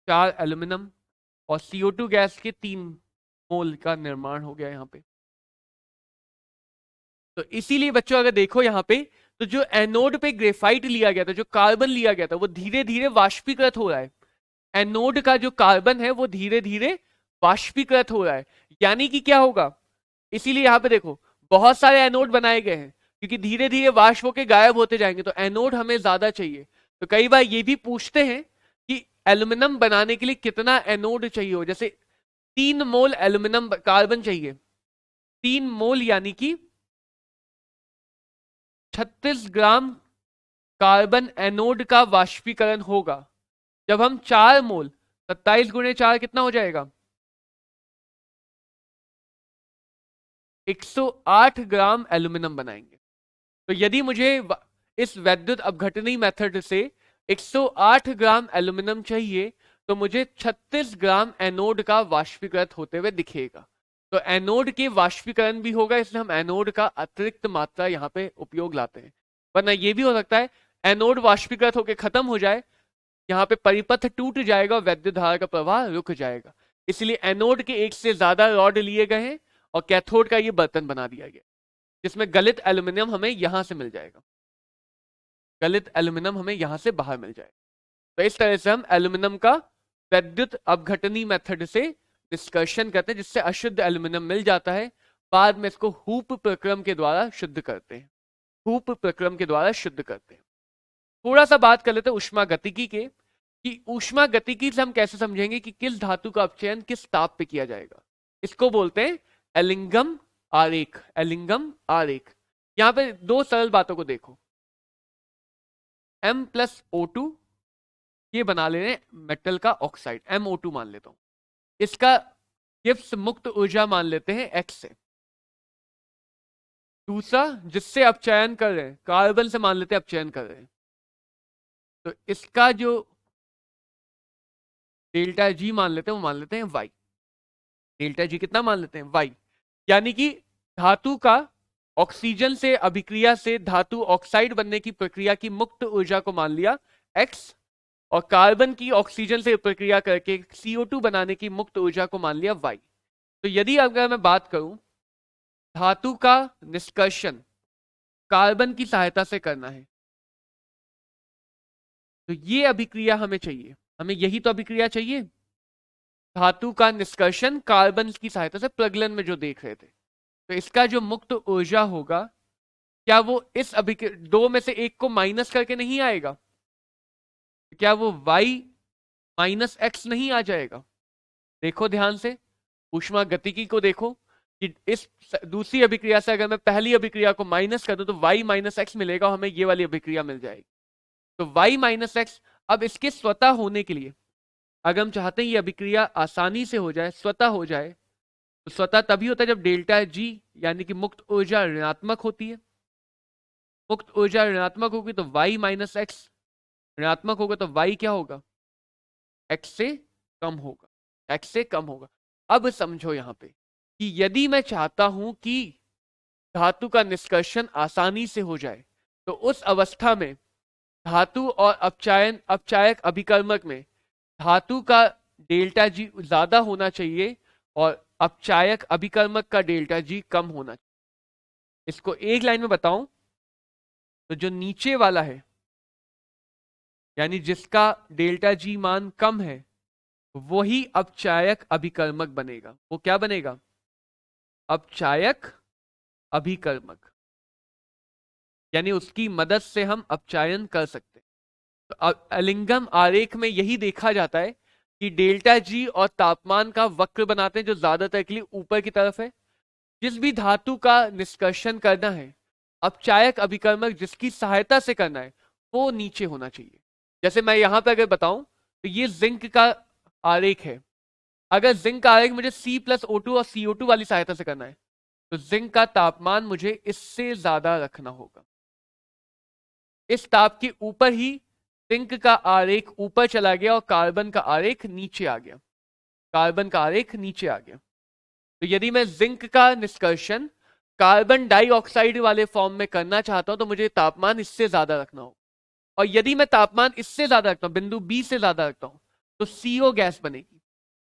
4 एल्यूमिनियम, और CO2 गैस के 3 मोल का निर्माण हो गया यहां पे। तो इसीलिए बच्चों अगर देखो यहां पे, तो जो एनोड पे ग्रेफाइट लिया गया था, जो कार्बन लिया गया था, वो धीरे धीरे वाष्पीकृत हो रहा है। एनोड का जो कार्बन है वो धीरे धीरे वाष्पीकृत हो रहा है। यानी कि क्या होगा? इसीलिए यहां पे देखो बहुत सारे एनोड बनाए गए हैं, क्योंकि धीरे धीरे वाष्प होकर गायब होते जाएंगे, तो एनोड हमें ज्यादा चाहिए। तो कई बार ये भी पूछते हैं कि एल्यूमिनियम बनाने के लिए कितना एनोड चाहिए हो। जैसे 3 मोल एल्यूमिनियम कार्बन चाहिए, 3 मोल यानी कि 36 ग्राम कार्बन एनोड का वाष्पीकरण होगा। जब हम 4 मोल, 27 गुणे 4 कितना हो जाएगा? 108 ग्राम एल्यूमिनियम बनाएंगे। तो यदि मुझे इस वैद्युत अपघटनी मेथड से 108 ग्राम एल्यूमिनियम चाहिए, तो मुझे 36 ग्राम एनोड का वाष्पीकृत होते हुए दिखेगा। तो एनोड के वाष्पीकरण भी होगा, इसलिए हम एनोड का अतिरिक्त मात्रा यहाँ पे उपयोग लाते हैं। वरना ये भी हो सकता है एनोड वाष्पीकृत होकर खत्म हो जाए, यहाँ पे परिपथ टूट जाएगा और वैद्युत धारा का प्रवाह रुक जाएगा। इसलिए एनोड के एक से ज्यादा रॉड लिए गए हैं और कैथोड का ये बर्तन बना दिया गया, जिसमें गलित एल्यूमिनियम हमें यहां से मिल जाएगा, गलित एल्यूमिनियम हमें यहां से बाहर मिल जाएगा। तो इस तरह से हम एल्यूमिनियम का वैद्युत अपघटनी मेथड से निष्कर्षण करते हैं, जिससे अशुद्ध एल्यूमिनियम मिल जाता है। बाद में इसको हूप प्रक्रम के द्वारा शुद्ध करते हैं, हूप प्रक्रम के द्वारा शुद्ध करते हैं। थोड़ा सा बात कर लेते हैं ऊष्मा गतिकी के, कि ऊष्मा गतिकी से हम कैसे समझेंगे कि किस धातु का अपचयन किस ताप पे किया जाएगा। इसको बोलते हैं एलिंगम आरेख, एलिंगम आरेख। यहां पे 2 सरल बातों को देखो, M+O2 ये बना ले रहे हैं मेटल का ऑक्साइड, MO2 मान लेता हूं, इसका गिब्स मुक्त ऊर्जा मान लेते हैं X से। दूसरा जिससे अपचयन कर रहे हैं, कार्बन से मान लेते हैं अपचयन कर रहे हैं, तो इसका जो डेल्टा G मान लेते हैं वो मान लेते हैं Y। डेल्टा G कितना मान लेते हैं? Y। यानी कि धातु का ऑक्सीजन से अभिक्रिया से धातु ऑक्साइड बनने की प्रक्रिया की मुक्त ऊर्जा को मान लिया X, और कार्बन की ऑक्सीजन से प्रक्रिया करके CO2 बनाने की मुक्त ऊर्जा को मान लिया Y। तो यदि अगर मैं बात करूं धातु का निष्कर्षण कार्बन की सहायता से करना है, तो ये अभिक्रिया हमें चाहिए, हमें यही तो अभिक्रिया चाहिए, धातु का निष्कर्षण कार्बन की सहायता से, प्रगलन में जो देख रहे थे। तो इसका जो मुक्त ऊर्जा होगा, क्या वो इस दो में से एक को माइनस करके नहीं आएगा? क्या वो Y-X नहीं आ जाएगा? देखो ध्यान से, ऊष्मा गतिकी को देखो कि इस दूसरी अभिक्रिया से अगर मैं पहली अभिक्रिया को माइनस कर दूं तो Y-X मिलेगा, हमें ये वाली अभिक्रिया मिल जाएगी। तो Y-X, अब इसके स्वतः होने के लिए अगर हम चाहते हैं ये अभिक्रिया आसानी से हो जाए, स्वतः हो जाए, तो स्वतः तभी होता है जब डेल्टा G यानी कि मुक्त ऊर्जा ऋणात्मक होती है। मुक्त ऊर्जा ऋणात्मक होगी तो Y-X ऋणात्मक होगा, तो Y क्या होगा? X से कम होगा, X से कम होगा। अब समझो यहां पे कि यदि मैं चाहता हूं कि धातु का निष्कर्षण आसानी से हो जाए, तो उस अवस्था में धातु और अपचायक अभिकर्मक में धातु का डेल्टा G ज्यादा होना चाहिए और अपचायक अभिकर्मक का डेल्टा जी कम होना चाहिए। इसको एक लाइन में बताऊं तो जो नीचे वाला है, यानी जिसका डेल्टा जी मान कम है, वही अपचायक अभिकर्मक बनेगा। वो क्या बनेगा? अपचायक अभिकर्मक, यानी उसकी मदद से हम अपचायन कर सकते हैं। तो एलिंगम आरेख में यही देखा जाता है कि डेल्टा जी और तापमान का वक्र बनाते हैं जो ज्यादातर के लिए ऊपर की तरफ है। जिस भी धातु का निष्कर्षण करना है, अपचायक अभिकर्मक जिसकी सहायता से करना है, वो नीचे होना चाहिए। जैसे मैं यहां पर अगर बताऊं तो ये जिंक का आरेख है। अगर जिंक का आरेख मुझे C+O2 और CO2 वाली सहायता से करना है, तो जिंक का तापमान मुझे इससे ज्यादा रखना होगा। इस ताप के ऊपर ही जिंक का आरेख ऊपर चला गया और कार्बन का आरेख नीचे आ गया। कार्बन का आरेख नीचे आ गया। तो यदि मैं जिंक का निष्कर्षण कार्बन डाइऑक्साइड वाले फॉर्म में करना चाहता हूं तो मुझे तापमान इससे ज्यादा रखना होगा। और यदि मैं तापमान इससे ज्यादा रखता हूं, बिंदु बी से ज्यादा रखता हूं, तो CO गैस बनेगी।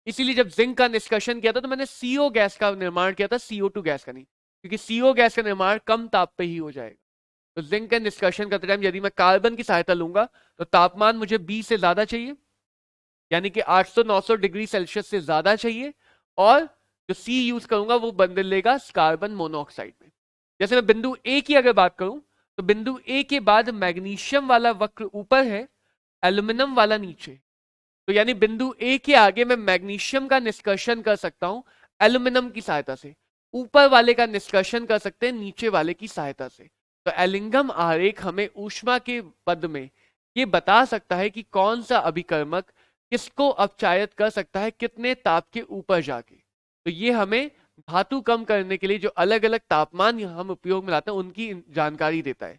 इसीलिए जब जिंक का निष्कर्षण किया था तो मैंने CO गैस का निर्माण किया था, CO2 गैस का नहीं, क्योंकि CO गैस का निर्माण कम ताप पे ही हो जाएगा। तो जिंक का निष्कर्षण करते टाइम यदि मैं कार्बन की सहायता लूंगा तो तापमान मुझे बी से ज्यादा चाहिए, यानी कि 800-900 डिग्री सेल्सियस से ज्यादा चाहिए, और जो C यूज करूंगा वो बदल लेगा कार्बन मोनोऑक्साइड में। जैसे मैं बिंदु ए की अगर बात करूं तो बिंदु ए के बाद मैग्नीशियम वाला वक्र ऊपर है, एल्यूमिनियम वाला नीचे। तो यानी बिंदु ए के आगे मैं मैग्नीशियम का निष्कर्षण कर सकता हूं एल्यूमिनियम की सहायता से, ऊपर वाले का निष्कर्षण कर सकते हैं नीचे वाले की सहायता से। तो एलिंगम आरेख हमें ऊष्मा के पद में ये बता सकता है कि कौन सा अभिकर्मक किसको अपचायत कर सकता है कितने ताप के ऊपर जाके। तो ये हमें धातु कम करने के लिए जो अलग अलग तापमान हम उपयोग में लाते हैं उनकी जानकारी देता है।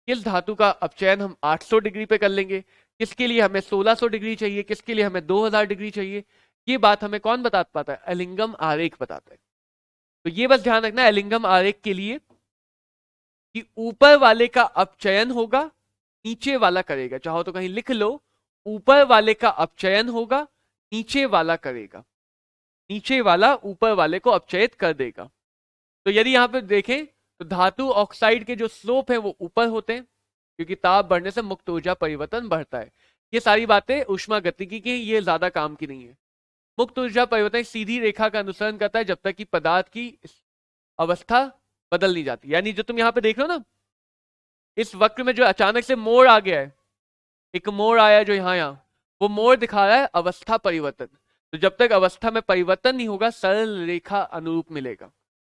किस धातु का अपचयन हम 800 डिग्री पे कर लेंगे, किसके लिए हमें 1600 डिग्री चाहिए, किसके लिए हमें 2000 डिग्री चाहिए, ये बात हमें कौन बता पाता है? एलिंगम आरेख बताता है। तो ये बस ध्यान रखना एलिंगम आरेख के लिए कि ऊपर वाले का अपचयन होगा, नीचे वाला करेगा। चाहो तो कहीं लिख लो, ऊपर वाले का अपचयन होगा, नीचे वाला करेगा, नीचे वाला ऊपर वाले को अपचयित कर देगा। तो यदि यहां पे देखें तो धातु ऑक्साइड के जो स्लोप है वो ऊपर होते हैं, क्योंकि ताप बढ़ने से मुक्त ऊर्जा परिवर्तन बढ़ता है। ये सारी बातें ऊष्मा गतिकी की, ये ज्यादा काम की नहीं है। मुक्त ऊर्जा परिवर्तन सीधी रेखा का अनुसरण करता है जब तक कि पदार्थ की अवस्था बदल नहीं जाती। यानी जो तुम यहां पे देख रहे हो ना, इस वक्र में जो अचानक से मोड़ आ गया है, एक मोड़ आया जो यहाँ वो मोड़ दिखा रहा है अवस्था परिवर्तन। तो जब तक अवस्था में परिवर्तन नहीं होगा सरल रेखा अनुरूप मिलेगा।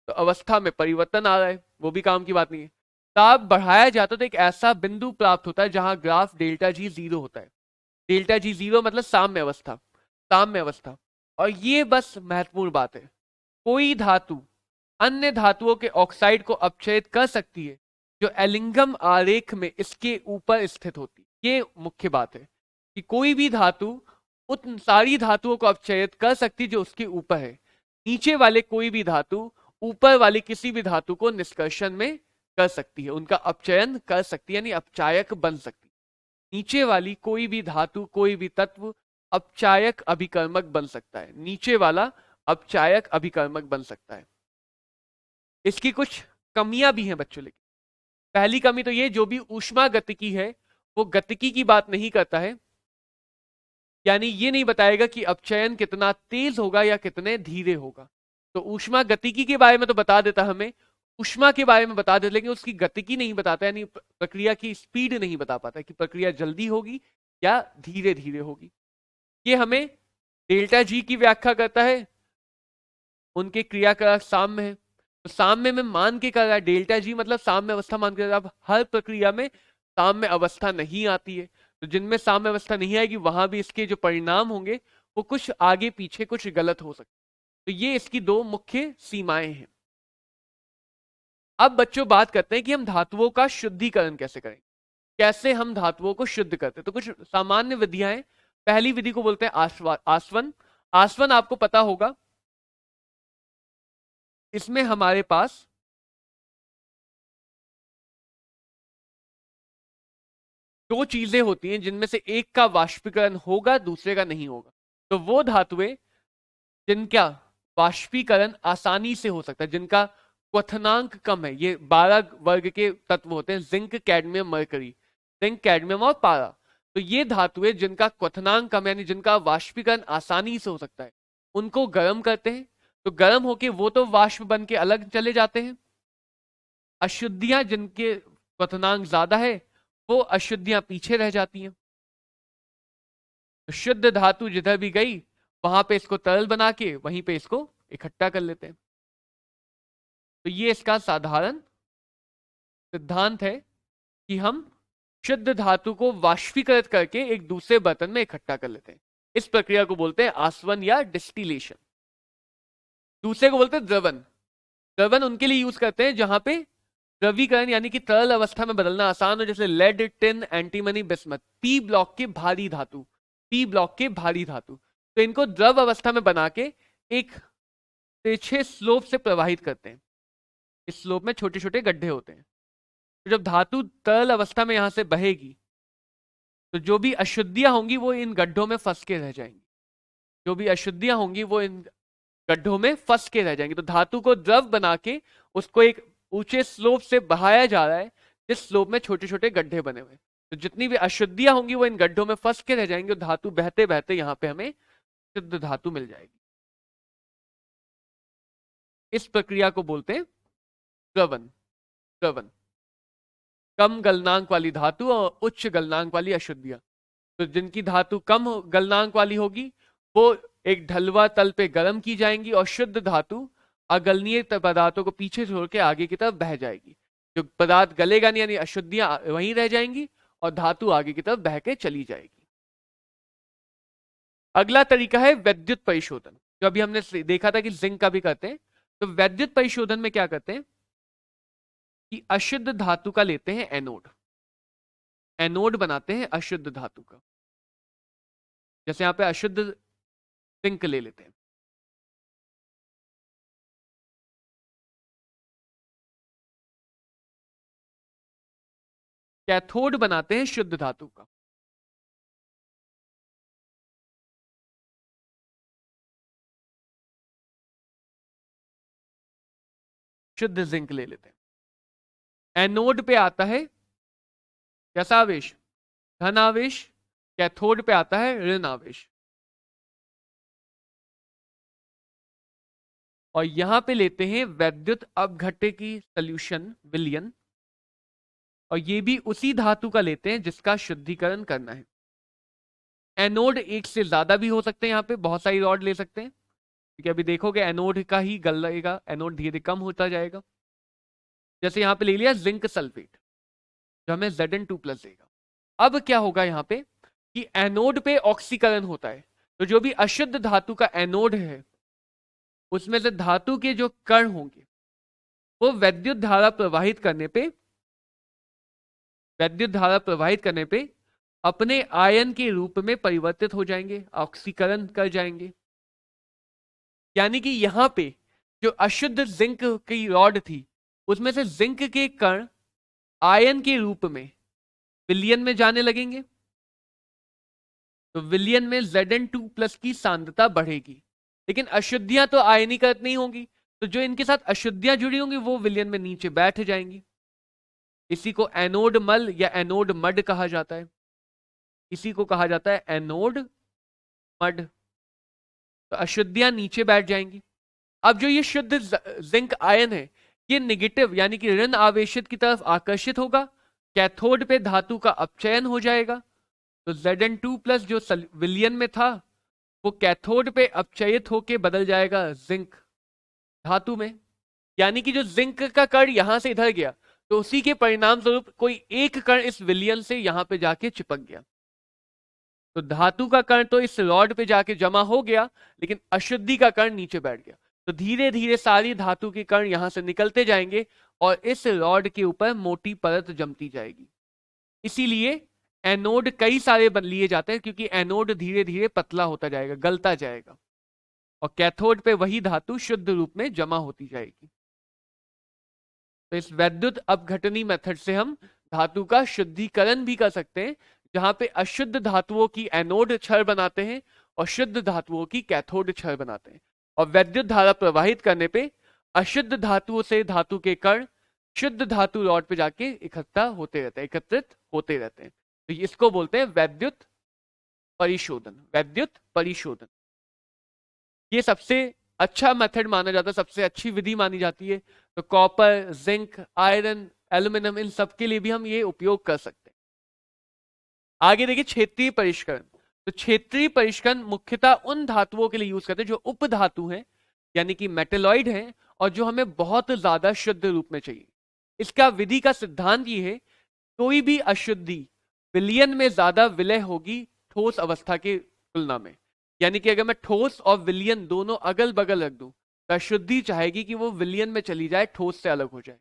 तो अवस्था में परिवर्तन आ रहा है, वो भी काम की बात नहीं है। ताप बढ़ाया जाता तो एक ऐसा बिंदु प्राप्त होता है जहां ग्राफ डेल्टा जी 0 होता है। डेल्टा जी 0 मतलब साम्य अवस्था, साम्य अवस्था। और ये बस महत्वपूर्ण बात है, कोई धातु अन्य धातुओं के ऑक्साइड को अपचयित कर सकती है जो एलिंगम आरेख में इसके ऊपर स्थित होती है। ये मुख्य बात है कि कोई भी धातु उन सारी धातुओं को अपचयित कर सकती जो उसके ऊपर है। नीचे वाले कोई भी धातु ऊपर वाली किसी भी धातु को निष्कर्षण में कर सकती है, उनका अपचयन कर सकती है, यानी अपचायक बन सकती है। नीचे वाली कोई भी धातु, कोई भी तत्व अपचायक अभिकर्मक बन सकता है, नीचे वाला अपचायक अभिकर्मक बन सकता है। इसकी कुछ कमियां भी हैं बच्चों। लेकिन पहली कमी तो ये, जो भी ऊष्मा गतिकी है वो गतिकी की बात नहीं करता है, यानी ये नहीं बताएगा कि अपचयन कितना तेज होगा या कितने धीरे होगा। तो ऊष्मा गतिकी के बारे में तो बता देता हमें, ऊष्मा के बारे में बता देता, लेकिन उसकी गतिकी नहीं बताता, यानी प्रक्रिया की स्पीड नहीं बता पाता कि प्रक्रिया जल्दी होगी या धीरे धीरे होगी। ये हमें डेल्टा जी की व्याख्या करता है, उनके क्रियाकारक साम्य है। तो साम्य में मान के कर रहा है, डेल्टा जी मतलब साम्य अवस्था मान के। अब हर प्रक्रिया में साम्य अवस्था नहीं आती है, तो जिनमें साम्य अवस्था नहीं आएगी वहां भी इसके जो परिणाम होंगे वो कुछ आगे पीछे कुछ गलत हो सकते। तो ये इसकी दो मुख्य सीमाएं हैं। अब बच्चों बात करते हैं कि हम धातुओं का शुद्धिकरण कैसे करें, कैसे हम धातुओं को शुद्ध करते हैं। तो कुछ सामान्य विधियां हैं। पहली विधि को बोलते हैं आसवन। आसवन आपको पता होगा, इसमें हमारे पास दो चीजें होती हैं जिनमें से एक का वाष्पीकरण होगा दूसरे का नहीं होगा। तो वो धातुएं जिनका वाष्पीकरण आसानी से हो सकता है, जिनका क्वथनांक कम है। ये 12 वर्ग के तत्व होते हैं, zinc, cadmium, mercury, zinc, cadmium और पारा। तो ये धातुएं जिनका क्वथनांक कम यानी जिनका वाष्पीकरण आसानी से हो सकता है, उनको गर्म करते हैं। तो गर्म होके वो तो वाष्प बन के अलग चले जाते हैं। अशुद्धियां जिनके क्वथनांक ज्यादा है, वो अशुद्धियां पीछे रह जाती हैं। तो शुद्ध धातु जिधर भी गई वहां पे इसको तरल बना के वहीं पे इसको इकट्ठा कर लेते हैं। तो ये इसका साधारण सिद्धांत है कि हम शुद्ध धातु को वाष्पीकृत करके एक दूसरे बर्तन में इकट्ठा कर लेते हैं। इस प्रक्रिया को बोलते हैं आसवन या डिस्टिलेशन। दूसरे को बोलते हैं द्रवन। द्रवन उनके लिए यूज करते हैं जहां पे द्रवीकरण यानी कि तरल अवस्था में बदलना आसान हो, जैसे lead, tin, antimony, bismuth, P block के भारी धातु, पी ब्लॉक के भारी धातु। तो इनको द्रव अवस्था में बना के एक तिरछे स्लोप से प्रवाहित करते हैं। इस स्लोप में छोटे छोटे गड्ढे होते हैं। तो जब धातु तरल अवस्था में यहां से बहेगी तो जो भी अशुद्धियां होंगी वो इन गड्ढों में फंस के रह जाएंगी। जो भी अशुद्धियां होंगी वो इन गड्ढों में फंस के रह जाएंगी। तो धातु को द्रव बना के उसको एक ऊंचे स्लोप से बहाया जा रहा है, जिस स्लोप में छोटे छोटे गड्ढे बने हुए। तो जितनी भी अशुद्धियां होंगी वो इन गड्ढों में फंस के रह जाएंगे और धातु बहते बहते यहां पे हमें शुद्ध धातु मिल जाएगी। इस प्रक्रिया को बोलते हैं द्रवन। द्रवन कम गलनांक वाली धातु और उच्च गलनांक वाली अशुद्धियां। तो जिनकी धातु कम गलनांक वाली होगी वो एक ढलवा तल पे गर्म की जाएंगी और शुद्ध धातु अगलनीय पदार्थों को पीछे छोड़ के आगे की तरफ बह जाएगी। जो पदार्थ गलेगा नहीं यानी अशुद्धियां वहीं रह जाएंगी और धातु आगे की तरफ बह के चली जाएगी। अगला तरीका है वैद्युत परिशोधन, जो अभी हमने देखा था कि जिंक का भी करते हैं। तो वैद्युत परिशोधन में क्या करते हैं कि अशुद्ध धातु का लेते हैं एनोड, एनोड बनाते हैं अशुद्ध धातु का। जैसे यहां पे अशुद्ध जिंक ले लेते हैं। कैथोड बनाते हैं शुद्ध धातु का। शुद्ध जिंक ले लेते हैं। एनोड पे आता है कैसा आवेश? धन आवेश। कैथोड पे आता है ऋण आवेश। और यहां पे लेते हैं वैद्युत अपघट्य सॉल्यूशन विलयन, और ये भी उसी धातु का लेते हैं जिसका शुद्धिकरण करना है। एनोड एक से ज्यादा भी हो सकते हैं, यहां पे बहुत सारी रॉड ले सकते हैं, क्योंकि अभी देखोगे एनोड का ही गलेगा, एनोड धीरे धीरे कम होता जाएगा। जैसे यहां पे ले लिया जिंक सल्फेट जो हमें Zn2+ देगा। अब क्या होगा यहाँ पे कि एनोड पे ऑक्सीकरण होता है, तो जो भी अशुद्ध धातु का एनोड है उसमें से धातु के जो कण होंगे वो वैद्युत धारा प्रवाहित करने पे अपने आयन के रूप में परिवर्तित हो जाएंगे, ऑक्सीकरण कर जाएंगे। यानी कि यहां पे जो अशुद्ध जिंक की रॉड थी उसमें से जिंक के कण आयन के रूप में विलयन में जाने लगेंगे। तो विलयन में Zn2+ की सांद्रता बढ़ेगी, लेकिन अशुद्धियां तो आयनीकृत नहीं होंगी, तो जो इनके साथ अशुद्धियां जुड़ी होंगी वो विलयन में नीचे बैठ जाएंगी। इसी को एनोड मल या एनोड मड कहा जाता है। इसी को कहा जाता है एनोड मड। तो अशुद्धियां नीचे बैठ जाएंगी। अब जो ये शुद्ध जिंक आयन है ये निगेटिव यानी कि ऋण आवेशित की तरफ आकर्षित होगा, कैथोड पे धातु का अपचयन हो जाएगा। तो Zn2+ जो विलयन में था वो कैथोड पे अपचयित होके बदल जाएगा जिंक धातु में। यानी कि जो जिंक का कण यहां से इधर गया तो उसी के परिणाम स्वरूप कोई एक कण इस विलयन से यहां पे जाके चिपक गया। तो धातु का कण तो इस रॉड पे जाके जमा हो गया, लेकिन अशुद्धि का कण नीचे बैठ गया। तो धीरे धीरे सारी धातु के कण यहां से निकलते जाएंगे और इस रॉड के ऊपर मोटी परत जमती जाएगी। इसीलिए एनोड कई सारे लिए जाते हैं, क्योंकि एनोड धीरे धीरे पतला होता जाएगा, गलता जाएगा, और कैथोड पे वही धातु शुद्ध रूप में जमा होती जाएगी। तो इस वैद्युत अपघटनी मेथड से हम धातु का शुद्धिकरण भी कर सकते हैं, जहां पे अशुद्ध धातुओं की एनोड छड़ बनाते हैं और शुद्ध धातुओं की कैथोड छड़ बनाते हैं। और वैद्युत धारा प्रवाहित करने पे अशुद्ध धातुओं से धातु के कण शुद्ध धातु रॉड पे जाके इकट्ठा होते रहते हैं, एकत्रित होते रहते हैं। तो इसको बोलते हैं वैद्युत परिशोधन। वैद्युत परिशोधन ये सबसे अच्छा मेथड माना जाता है, सबसे अच्छी विधि मानी जाती है। तो कॉपर, जिंक, आयरन, एल्यूमिनियम, इन सब के लिए भी हम ये उपयोग कर सकते हैं। आगे देखिए क्षेत्रीय परिष्करण। तो क्षेत्रीय परिष्करण मुख्यतः उन धातुओं के लिए यूज करते हैं जो उप धातु हैं, यानी कि मेटेलॉइड हैं, और जो हमें बहुत ज्यादा शुद्ध रूप में चाहिए। इसका विधि का सिद्धांत ये है, कोई भी अशुद्धि विलयन में ज्यादा विलय होगी ठोस अवस्था की तुलना में। यानी कि अगर मैं ठोस और विलयन दोनों अगल बगल रख दूं तो अशुद्धि चाहेगी कि वो विलयन में चली जाए, ठोस से अलग हो जाए।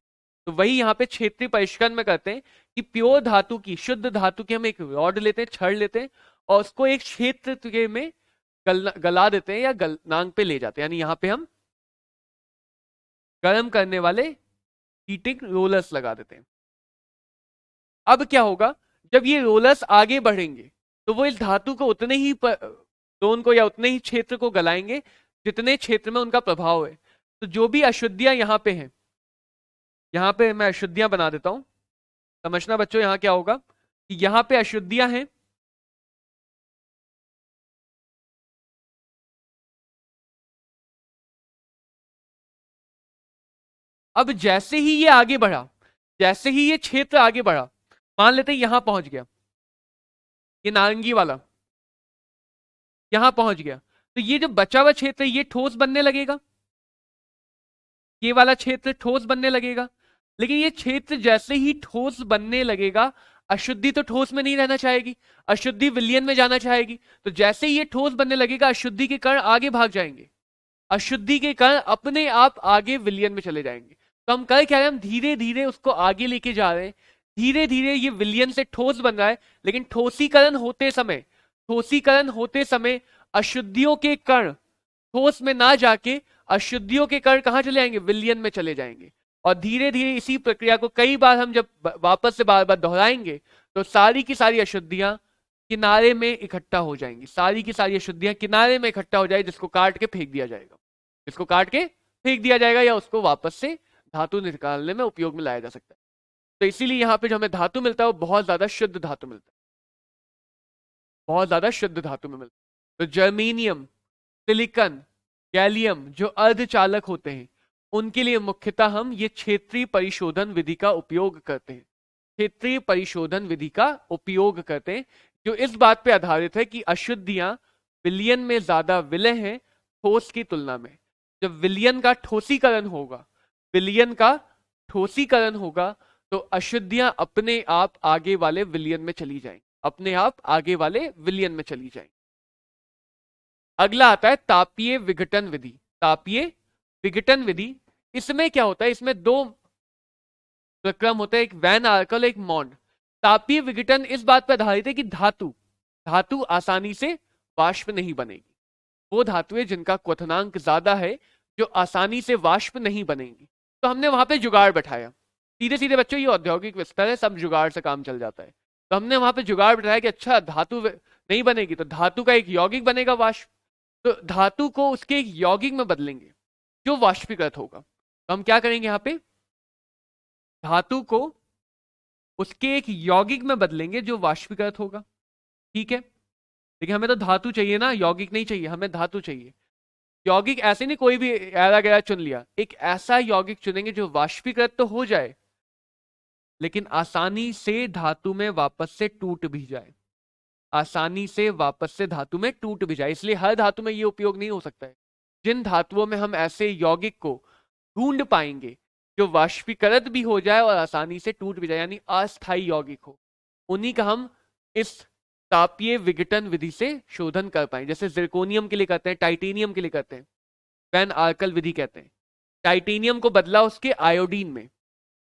तो वही यहाँ पे क्षेत्रीय परिष्करण में करते हैं कि प्योर धातु की, शुद्ध धातु की हम एक रॉड लेते हैं, छड़ लेते हैं, और उसको एक क्षेत्र में गला देते हैं या गलनांग पे ले जाते हैं। यानी यहाँ पे हम गर्म करने वाले हीटिंग रोलर्स लगा देते हैं। अब क्या होगा, जब ये रोलर्स आगे बढ़ेंगे तो वो इस धातु को उतने ही जोन को या उतने ही क्षेत्र को गलाएंगे जितने क्षेत्र में उनका प्रभाव है। तो जो भी अशुद्धियां यहाँ पे हैं, यहाँ पे मैं अशुद्धियां बना देता हूं, समझना बच्चों। यहाँ क्या होगा कि यहाँ पे अशुद्धियां हैं, अब जैसे ही ये आगे बढ़ा, जैसे ही ये क्षेत्र आगे बढ़ा, मान लेते हैं यहां पहुंच गया, ये नारंगी वाला यहां पहुंच गया, तो ये जो बचा हुआ क्षेत्र ये ठोस बनने लगेगा, ये वाला क्षेत्र ठोस बनने लगेगा। लेकिन ये क्षेत्र जैसे ही ठोस बनने लगेगा, अशुद्धि तो ठोस में नहीं रहना चाहेगी, अशुद्धि विलयन में जाना चाहेगी। तो जैसे ही ये ठोस बनने लगेगा, अशुद्धि के कण आगे भाग जाएंगे, अशुद्धि के कण अपने आप आगे विलयन में चले जाएंगे। तो हम कर क्या रहे हैं, हम धीरे धीरे उसको आगे लेके जा रहे हैं, धीरे धीरे ये विलयन से ठोस बन रहा है। लेकिन ठोसीकरण होते समय अशुद्धियों के कण ठोस में ना जाके अशुद्धियों के कण कहां चले जाएंगे, विलयन में चले जाएंगे। और धीरे धीरे इसी प्रक्रिया को कई बार हम जब वापस से बार बार दोहराएंगे तो सारी की सारी अशुद्धियां किनारे में इकट्ठा हो जाएंगी, सारी की सारी अशुद्धियां किनारे में इकट्ठा हो जाएगी, जिसको काट के फेंक दिया जाएगा, जिसको काट के फेंक दिया जाएगा, या उसको वापस से धातु निकालने में उपयोग में लाया जा सकता है। तो इसीलिए यहाँ पे जो हमें धातु मिलता है वो बहुत ज्यादा शुद्ध धातु मिलता है, बहुत ज्यादा शुद्ध धातु में मिलता है। तो जर्मेनियम, सिलिकन, गैलियम जो अर्धचालक होते हैं, उनके लिए मुख्यतः हम ये क्षेत्रीय परिशोधन विधि का उपयोग करते हैं। क्षेत्रीय परिशोधन विधि का उपयोग करते हैं, जो इस बात पे आधारित है कि अशुद्धियां विलयन में ज्यादा विलय हैं ठोस की तुलना में। जब विलयन का ठोसीकरण होगा, विलयन का ठोसीकरण होगा, तो अशुद्धियां अपने आप आगे वाले विलयन में चली जाएंगी, अपने आप आगे वाले विलयन में चली जाएंगी। अगला आता है तापीय विघटन विधि। तापीय विघटन विधि, इसमें क्या होता है, इसमें दो प्रक्रम होता है, एक वैन आर्कल, एक मॉन्ड। तापीय विघटन इस बात पर आधारित है कि धातु आसानी से वाष्प नहीं बनेगी। वो धातुएं जिनका क्वथनांक ज्यादा है, जो आसानी से वाष्प नहीं बनेंगी। तो हमने वहां पे जुगाड़ बैठाया, सीधे सीधे बच्चों ये औद्योगिक विस्तार है, सब जुगाड़ से काम चल जाता है। तो हमने वहां पे जुगाड़ बैठाया कि अच्छा धातु नहीं बनेगी तो धातु का एक यौगिक बनेगा वाष्प, तो धातु को उसके एक यौगिक में बदलेंगे जो वाष्पीकृत होगा। तो हम क्या करेंगे, यहाँ पे धातु को उसके एक यौगिक में बदलेंगे जो वाष्पीकृत होगा। ठीक है, लेकिन हमें तो धातु चाहिए ना, यौगिक नहीं चाहिए, हमें धातु चाहिए। यौगिक ऐसे नहीं कोई भी ऐरा गैरा चुन लिया, एक ऐसा यौगिक चुनेंगे जो वाष्पीकृत तो हो जाए लेकिन आसानी से धातु में वापस से टूट भी जाए, आसानी से वापस से धातु में टूट भी जाए। इसलिए हर धातु में ये उपयोग नहीं हो सकता है। जिन धातुओं में हम ऐसे यौगिक को ढूंढ पाएंगे जो वाष्पीकृत भी हो जाए और आसानी से टूट भी जाए, यानी अस्थायी यौगिक हो, उन्हीं का हम इस तापीय विघटन विधि से शोधन कर पाए। जैसे जिरकोनियम के लिए करते हैं, टाइटेनियम के लिए करते हैं, वैन आर्कल विधि कहते हैं। टाइटेनियम को बदला उसके आयोडीन में,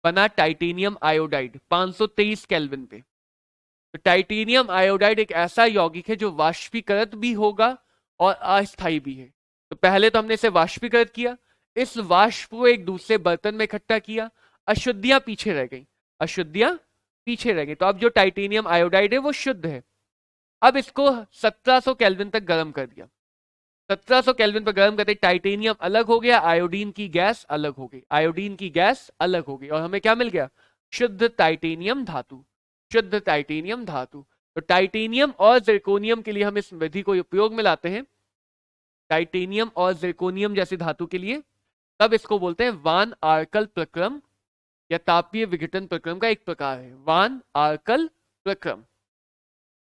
बना टाइटेनियम आयोडाइड 523 केल्विन पे। तो टाइटेनियम आयोडाइड एक ऐसा यौगिक है जो वाष्पीकृत भी होगा और अस्थायी भी है। तो पहले तो हमने इसे वाष्पीकृत किया, इस वाष्प को एक दूसरे बर्तन में इकट्ठा किया, अशुद्धियां पीछे रह गई, अशुद्धियां पीछे रह गई। तो अब जो टाइटेनियम आयोडाइड है वो शुद्ध है। अब इसको 1700 केल्विन तक गर्म कर दिया, 1700 केल्विन पर गर्म करते टाइटेनियम अलग हो गया, आयोडीन की गैस अलग हो गई, आयोडीन की गैस अलग हो गई और हमें क्या मिल गया? शुद्ध टाइटेनियम धातु, शुद्ध टाइटेनियम धातु। तो टाइटेनियम और जिरकोनियम के लिए हम इस विधि को उपयोग में लाते हैं, टाइटेनियम और जिरकोनियम जैसी धातु के लिए, तब इसको बोलते हैं वान आर्कल प्रक्रम या तापीय विघटन प्रक्रम का एक प्रकार है, वान आर्कल प्रक्रम।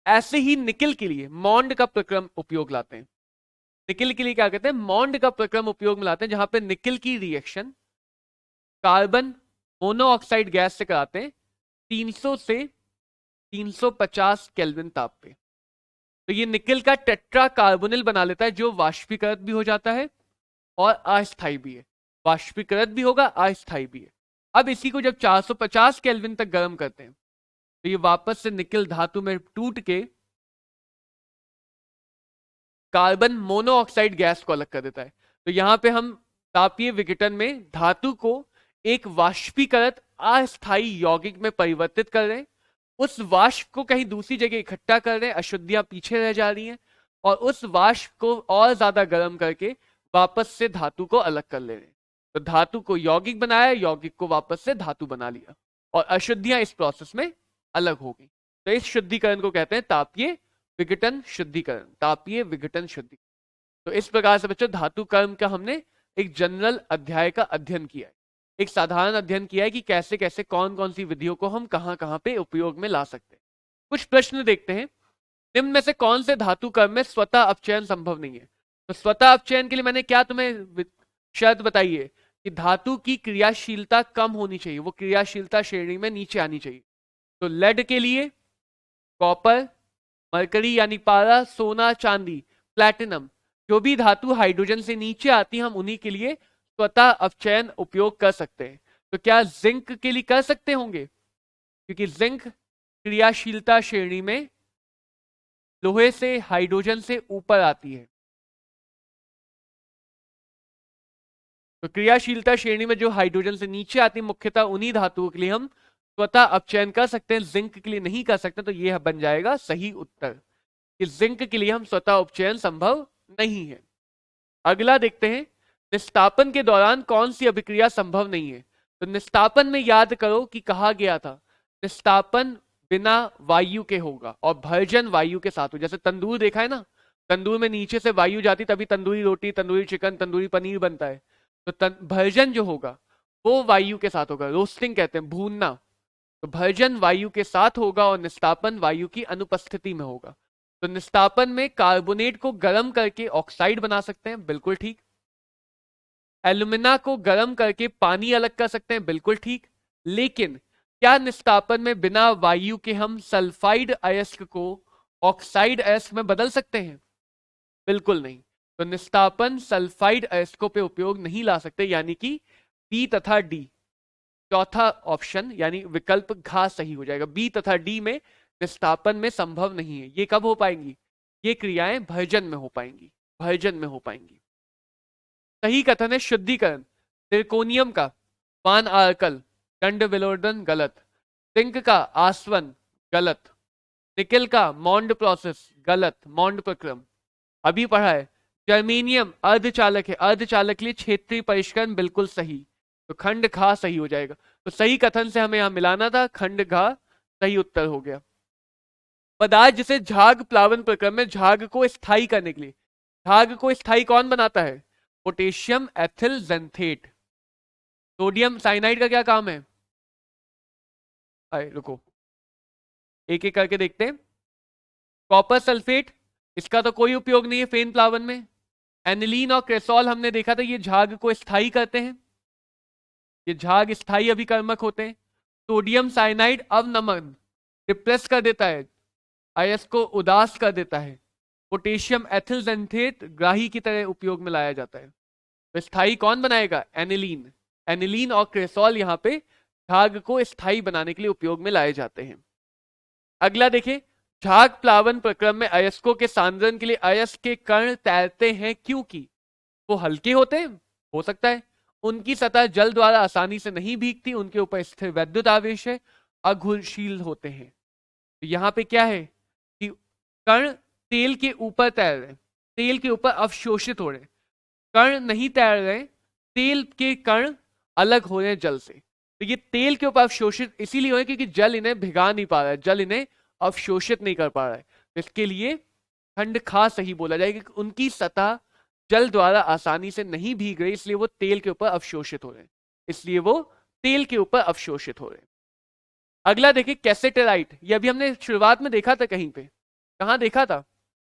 ऐसे ही निकिल के लिए मॉन्ड का प्रक्रम उपयोग लाते हैं, निकिल के लिए क्या कहते हैं? मॉन्ड का प्रक्रम उपयोग में लाते हैं, जहां पे निकिल की रिएक्शन कार्बन मोनोऑक्साइड गैस से कराते हैं 300 से 350 केल्विन ताप पे। तो ये निकिल का टेट्रा कार्बोनिल बना लेता है, जो वाष्पीकृत भी हो जाता है और अस्थायी भी है, वाष्पीकृत भी होगा, अस्थायी भी है। अब इसी को जब 450 केल्विन तक गर्म करते हैं तो ये वापस से निकिल धातु में टूट के कार्बन मोनोऑक्साइड गैस को अलग कर देता है। तो यहां पे हम तापीय विघटन में धातु को एक वाष्पीकृत अस्थायी यौगिक में परिवर्तित कर रहे हैं, उस वाष्प को कहीं दूसरी जगह इकट्ठा कर रहे हैं, अशुद्धियां पीछे रह जा रही हैं, और उस वाष्प को और ज्यादा गर्म करके वापस से धातु को अलग कर ले रहे हैं। तो धातु को यौगिक बनाया, यौगिक को वापस से धातु बना लिया और अशुद्धियां इस प्रोसेस में अलग हो गई। तो इस शुद्धिकरण को कहते हैं तापीय विघटन शुद्धिकरण, तापीय विघटन शुद्धिकरण। तो इस प्रकार से बच्चों धातु कर्म का हमने एक जनरल अध्याय का अध्ययन किया है, एक साधारण अध्ययन किया है कि कैसे कैसे कौन कौन सी विधियों को हम कहां कहां पे उपयोग में ला सकते हैं। कुछ प्रश्न देखते हैं, निम्न में से कौन से धातु कर्म में स्वतः अपचयन संभव नहीं है? तो स्वतः अपचयन के लिए मैंने क्या तुम्हें शर्त बताई है कि धातु की क्रियाशीलता कम होनी चाहिए, वो क्रियाशीलता श्रेणी में नीचे आनी चाहिए। तो लेड के लिए कॉपर, मरकरी यानी पारा, सोना, चांदी, प्लैटिनम, जो भी धातु हाइड्रोजन से नीचे आती हम उन्हीं के लिए स्वतः अपचयन उपयोग कर सकते हैं। तो क्या जिंक के लिए कर सकते होंगे? क्योंकि जिंक क्रियाशीलता श्रेणी में लोहे से, हाइड्रोजन से ऊपर आती है। तो क्रियाशीलता श्रेणी में जो हाइड्रोजन से नीचे आती है मुख्यतः उन्हीं धातुओं के लिए हम स्वतः अपचयन कर सकते हैं, जिंक के लिए नहीं कर सकते। तो यह बन जाएगा सही उत्तर कि जिंक के लिए हम स्वतः उपचयन संभव नहीं है। अगला देखते हैं, निस्तापन के दौरान कौन सी अभिक्रिया संभव नहीं है? तो निस्तापन में याद करो कि कहा गया था निस्तापन बिना वायु के होगा और भर्जन वायु के साथ हो। जैसे तंदूर देखा है ना, तंदूर में नीचे से वायु जाती तभी तंदूरी रोटी, तंदूरी चिकन, तंदूरी पनीर बनता है। तो भर्जन जो होगा वो वायु के साथ होगा, रोस्टिंग कहते हैं, भूनना। तो भर्जन वायु के साथ होगा और निस्तापन वायु की अनुपस्थिति में होगा। तो निस्तापन में कार्बोनेट को गर्म करके ऑक्साइड बना सकते हैं, बिल्कुल ठीक। एल्यूमिना को गर्म करके पानी अलग कर सकते हैं, बिल्कुल ठीक। लेकिन क्या निस्तापन में बिना वायु के हम सल्फाइड अयस्क को ऑक्साइड अयस्क में बदल सकते हैं? बिल्कुल नहीं। तो निस्तापन सल्फाइड अयस्कों पे उपयोग नहीं ला सकते, यानी कि बी तथा डी, चौथा ऑप्शन यानी विकल्प घ सही हो जाएगा। बी तथा डी में निस्तापन में संभव नहीं है। ये कब हो पाएंगी? ये क्रियाएं भर्जन में हो पाएंगी, भर्जन में हो पाएंगी। सही कथन है शुद्धिकरण। सिरकोनियम का वान आर्कल दंड विलोडन गलत, जिंक का आसवन गलत, निकिल का मॉन्ड प्रोसेस गलत, मॉन्ड प्रक्रम अभी पढ़ा है। जर्मेनियम अर्धचालक है, अर्धचालक के लिए क्षेत्रीय परिष्करण बिल्कुल सही। तो खंड घा सही हो जाएगा। तो सही कथन से हमें यहां मिलाना था, खंड घा सही उत्तर हो गया। पदार्थ जिसे झाग प्लावन प्रक्रम में झाग को स्थायी करने के लिए, झाग को स्थायी कौन बनाता है? Potassium ethyl xanthate. Sodium cyanide का क्या काम है? रुको एक एक करके देखते हैं। कॉपर सल्फेट, इसका तो कोई उपयोग नहीं है फेन प्लावन में। एनिलीन और क्रेसॉल हमने देखा था, ये झाग को स्थायी करते हैं, ये झाग स्थायी अभिकर्मक होते हैं। सोडियम साइनाइड अवनमन, डिप्रेस कर देता है, अयस्क को उदास कर देता है। पोटेशियम एथिल जेंथेट ग्राही की तरह उपयोग में लाया जाता है। तो स्थायी कौन बनाएगा? एनिलीन। एनिलीन और क्रेसॉल यहाँ पे झाग को स्थायी बनाने के लिए उपयोग में लाए जाते हैं। अगला देखें, झाग प्लावन प्रक्रम में अयस्कों के सांद्रण के लिए अयस्क के कण तैरते हैं क्योंकि वो हल्के होते हैं, हो सकता है। उनकी सतह जल द्वारा आसानी से नहीं भीगती, उनके ऊपर स्थिर वैद्युत आवेश है, अघुलनशील होते हैं। तो यहाँ पे क्या है कि कण तेल के ऊपर तैर रहे हैं, तेल के ऊपर अवशोषित हो रहे हैं, कण नहीं तैर रहे, तेल के कण अलग हो रहे हैं जल से। तो ये तेल के ऊपर अवशोषित इसीलिए हो रहे हैं क्योंकि जल इन्हें भिगा नहीं पा रहा है, जल इन्हें अवशोषित नहीं कर पा रहा है। तो इसके लिए खंड खा सही बोला जाएगा कि उनकी सतह जल द्वारा आसानी से नहीं भीग रही, इसलिए वो तेल के ऊपर अवशोषित हो रहे हैं, इसलिए वो तेल के ऊपर अवशोषित हो रहे हैं। अगला देखिए कैसेटेराइट, ये अभी हमने शुरुआत में देखा था, कहीं पे कहां देखा था,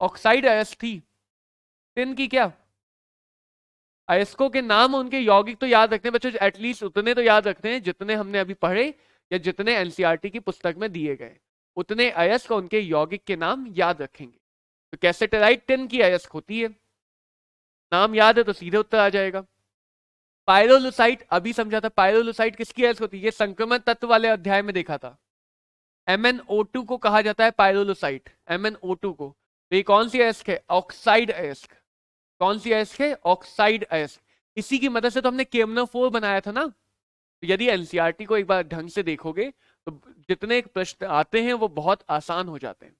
ऑक्साइड अयस्क थी टिन की। क्या अयस्कों के नाम उनके यौगिक तो याद रखते हैं बच्चों, एटलीस्ट उतने तो याद रखते हैं जितने हमने अभी पढ़े या जितने एनसीईआरटी की पुस्तक में दिए गए, उतने अयस्क उनके यौगिक के नाम याद रखेंगे। तो कैसेटेराइट टिन की अयस्क होती है, नाम याद है तो सीधे उत्तर आ जाएगा। पायरोलुसाइट अभी समझा था, पायरोलुसाइट किसकी अयस्क होती है, ये संक्रमण तत्व वाले अध्याय में देखा था। MnO2 को कहा जाता है पायरोलुसाइट, MnO2 को। तो ये कौन सी अयस्क है, ऑक्साइड अयस्क। कौन सी अयस्क है, ऑक्साइड अयस्क। इसी की मदद से तो हमने KMnO4 बनाया था ना। तो यदि एनसीईआरटी को एक बार ढंग से देखोगे तो जितने प्रश्न आते हैं वो बहुत आसान हो जाते हैं।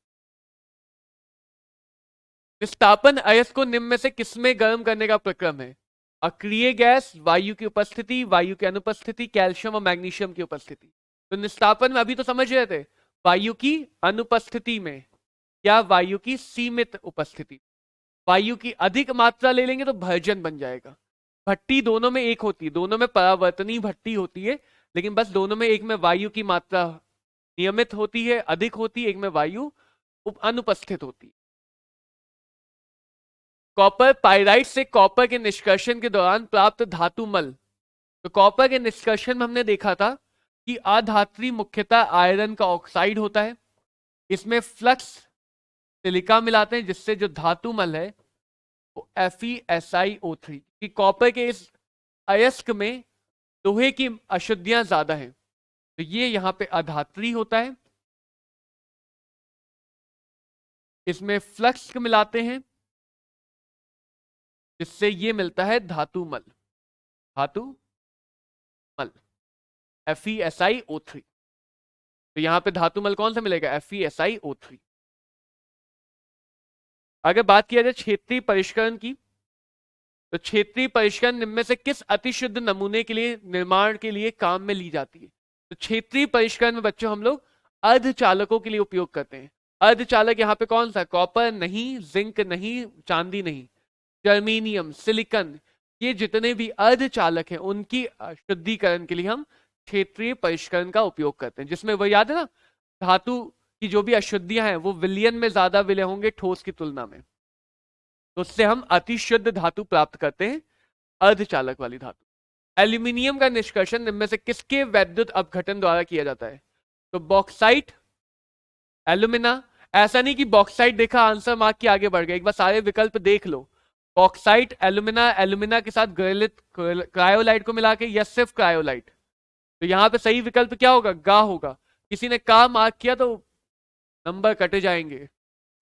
विस्थापन अयस्क को निम्न में से किसमें गर्म करने का प्रक्रम है, अक्रिय गैस, वायु की उपस्थिति, वायु की अनुपस्थिति, कैल्शियम और मैग्नीशियम की उपस्थिति। तो निस्तापन में अभी तो समझ रहे थे, वायु की अनुपस्थिति में या वायु की सीमित उपस्थिति। वायु की अधिक मात्रा ले लेंगे तो भर्जन बन जाएगा। भट्टी दोनों में एक होती है, दोनों में परावर्तनीय भट्टी होती है, लेकिन बस दोनों में एक में वायु की मात्रा नियमित होती है, अधिक होती है, एक में वायु अनुपस्थित होती है। कॉपर पाइराइट से कॉपर के निष्कर्षण के दौरान प्राप्त धातु मल। तो कॉपर के निष्कर्षण में हमने देखा था कि अधात्री मुख्यतः आयरन का ऑक्साइड होता है, इसमें फ्लक्स सिलिका मिलाते हैं जिससे जो धातु मल है वो FeSiO3। कि कॉपर के इस अयस्क में लोहे की अशुद्धियां ज्यादा हैं, तो ये यहां पे अधात्री होता है, इसमें फ्लक्स मिलाते हैं जिससे ये मिलता है धातु मल, धातु मल FeSiO3। तो यहां पे धातु मल कौन सा मिलेगा, FeSiO3। अगर बात किया जाए क्षेत्रीय परिष्करण की, तो क्षेत्रीय परिष्करण निम्न में से किस अतिशुद्ध नमूने के लिए निर्माण के लिए काम में ली जाती है। तो क्षेत्रीय परिष्करण में बच्चों हम लोग अर्धचालकों के लिए उपयोग करते हैं। अर्धचालक यहाँ पे कौन सा, कॉपर नहीं, जिंक नहीं, चांदी नहीं, जर्मीनियम, सिलिकन, ये जितने भी अर्धचालक हैं उनकी शुद्धिकरण के लिए हम क्षेत्रीय परिष्करण का उपयोग करते हैं, जिसमें वो याद है ना, धातु की जो भी अशुद्धियां हैं वो विलयन में ज्यादा विलय होंगे ठोस की तुलना में, तो उससे हम अति शुद्ध धातु प्राप्त करते हैं, अर्धचालक वाली धातु। एल्यूमिनियम का निष्कर्षण निम्न में से किसके वैद्युत अपघटन द्वारा किया जाता है। तो बॉक्साइट, एल्यूमिना। ऐसा नहीं कि बॉक्साइट देखा आंसर मार्क के आगे बढ़ गए, एक बार सारे विकल्प देख लो। बॉक्साइट, एल्यूमिना, एल्यूमिना के साथ ग्रेलित क्रायोलाइट को मिला के, या सिर्फ क्रायोलाइट। तो यहां पे सही विकल्प क्या होगा, गा होगा। किसी ने का मार्क किया तो नंबर कटे जाएंगे।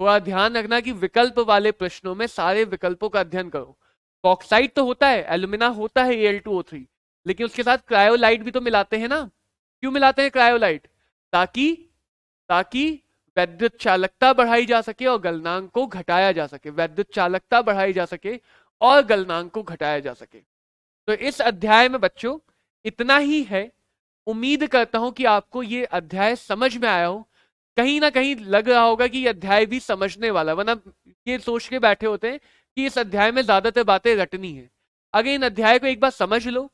थोड़ा ध्यान रखना कि विकल्प वाले प्रश्नों में सारे विकल्पों का अध्ययन करो। बॉक्साइट तो होता है, एल्यूमिना होता है Al2O3, लेकिन उसके साथ क्रायोलाइट भी तो मिलाते हैं ना। क्यों मिलाते हैं क्रायोलाइट, ताकि वैद्युत चालकता बढ़ाई जा सके और गलनांक को घटाया जा सके, वैद्युत चालकता बढ़ाई जा सके और गलनांक को घटाया जा सके। तो इस अध्याय में बच्चों इतना ही है। उम्मीद करता हूं कि आपको ये अध्याय समझ में आया हो। कहीं ना कहीं लग रहा होगा कि ये अध्याय भी समझने वाला, वरना ये सोच के बैठे होते हैं कि इस अध्याय में ज्यादातर बातें रटनी है। अगर इन अध्याय को एक बार समझ लो,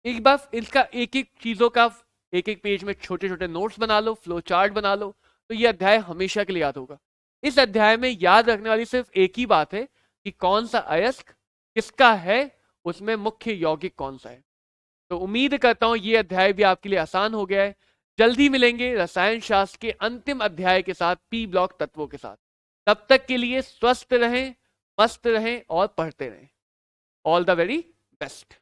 एक बार इसका एक एक चीजों का एक एक पेज में छोटे छोटे नोट्स बना लो, फ्लो चार्ट बना लो, तो ये अध्याय हमेशा के लिए याद होगा। इस अध्याय में याद रखने वाली सिर्फ एक ही बात है कि कौन सा अयस्क किसका है, उसमें मुख्य यौगिक कौन सा है। तो उम्मीद करता हूं ये अध्याय भी आपके लिए आसान हो गया है। जल्दी मिलेंगे रसायन शास्त्र के अंतिम अध्याय के साथ, पी ब्लॉक तत्वों के साथ। तब तक के लिए स्वस्थ रहें, मस्त रहें और पढ़ते रहें। All the very best.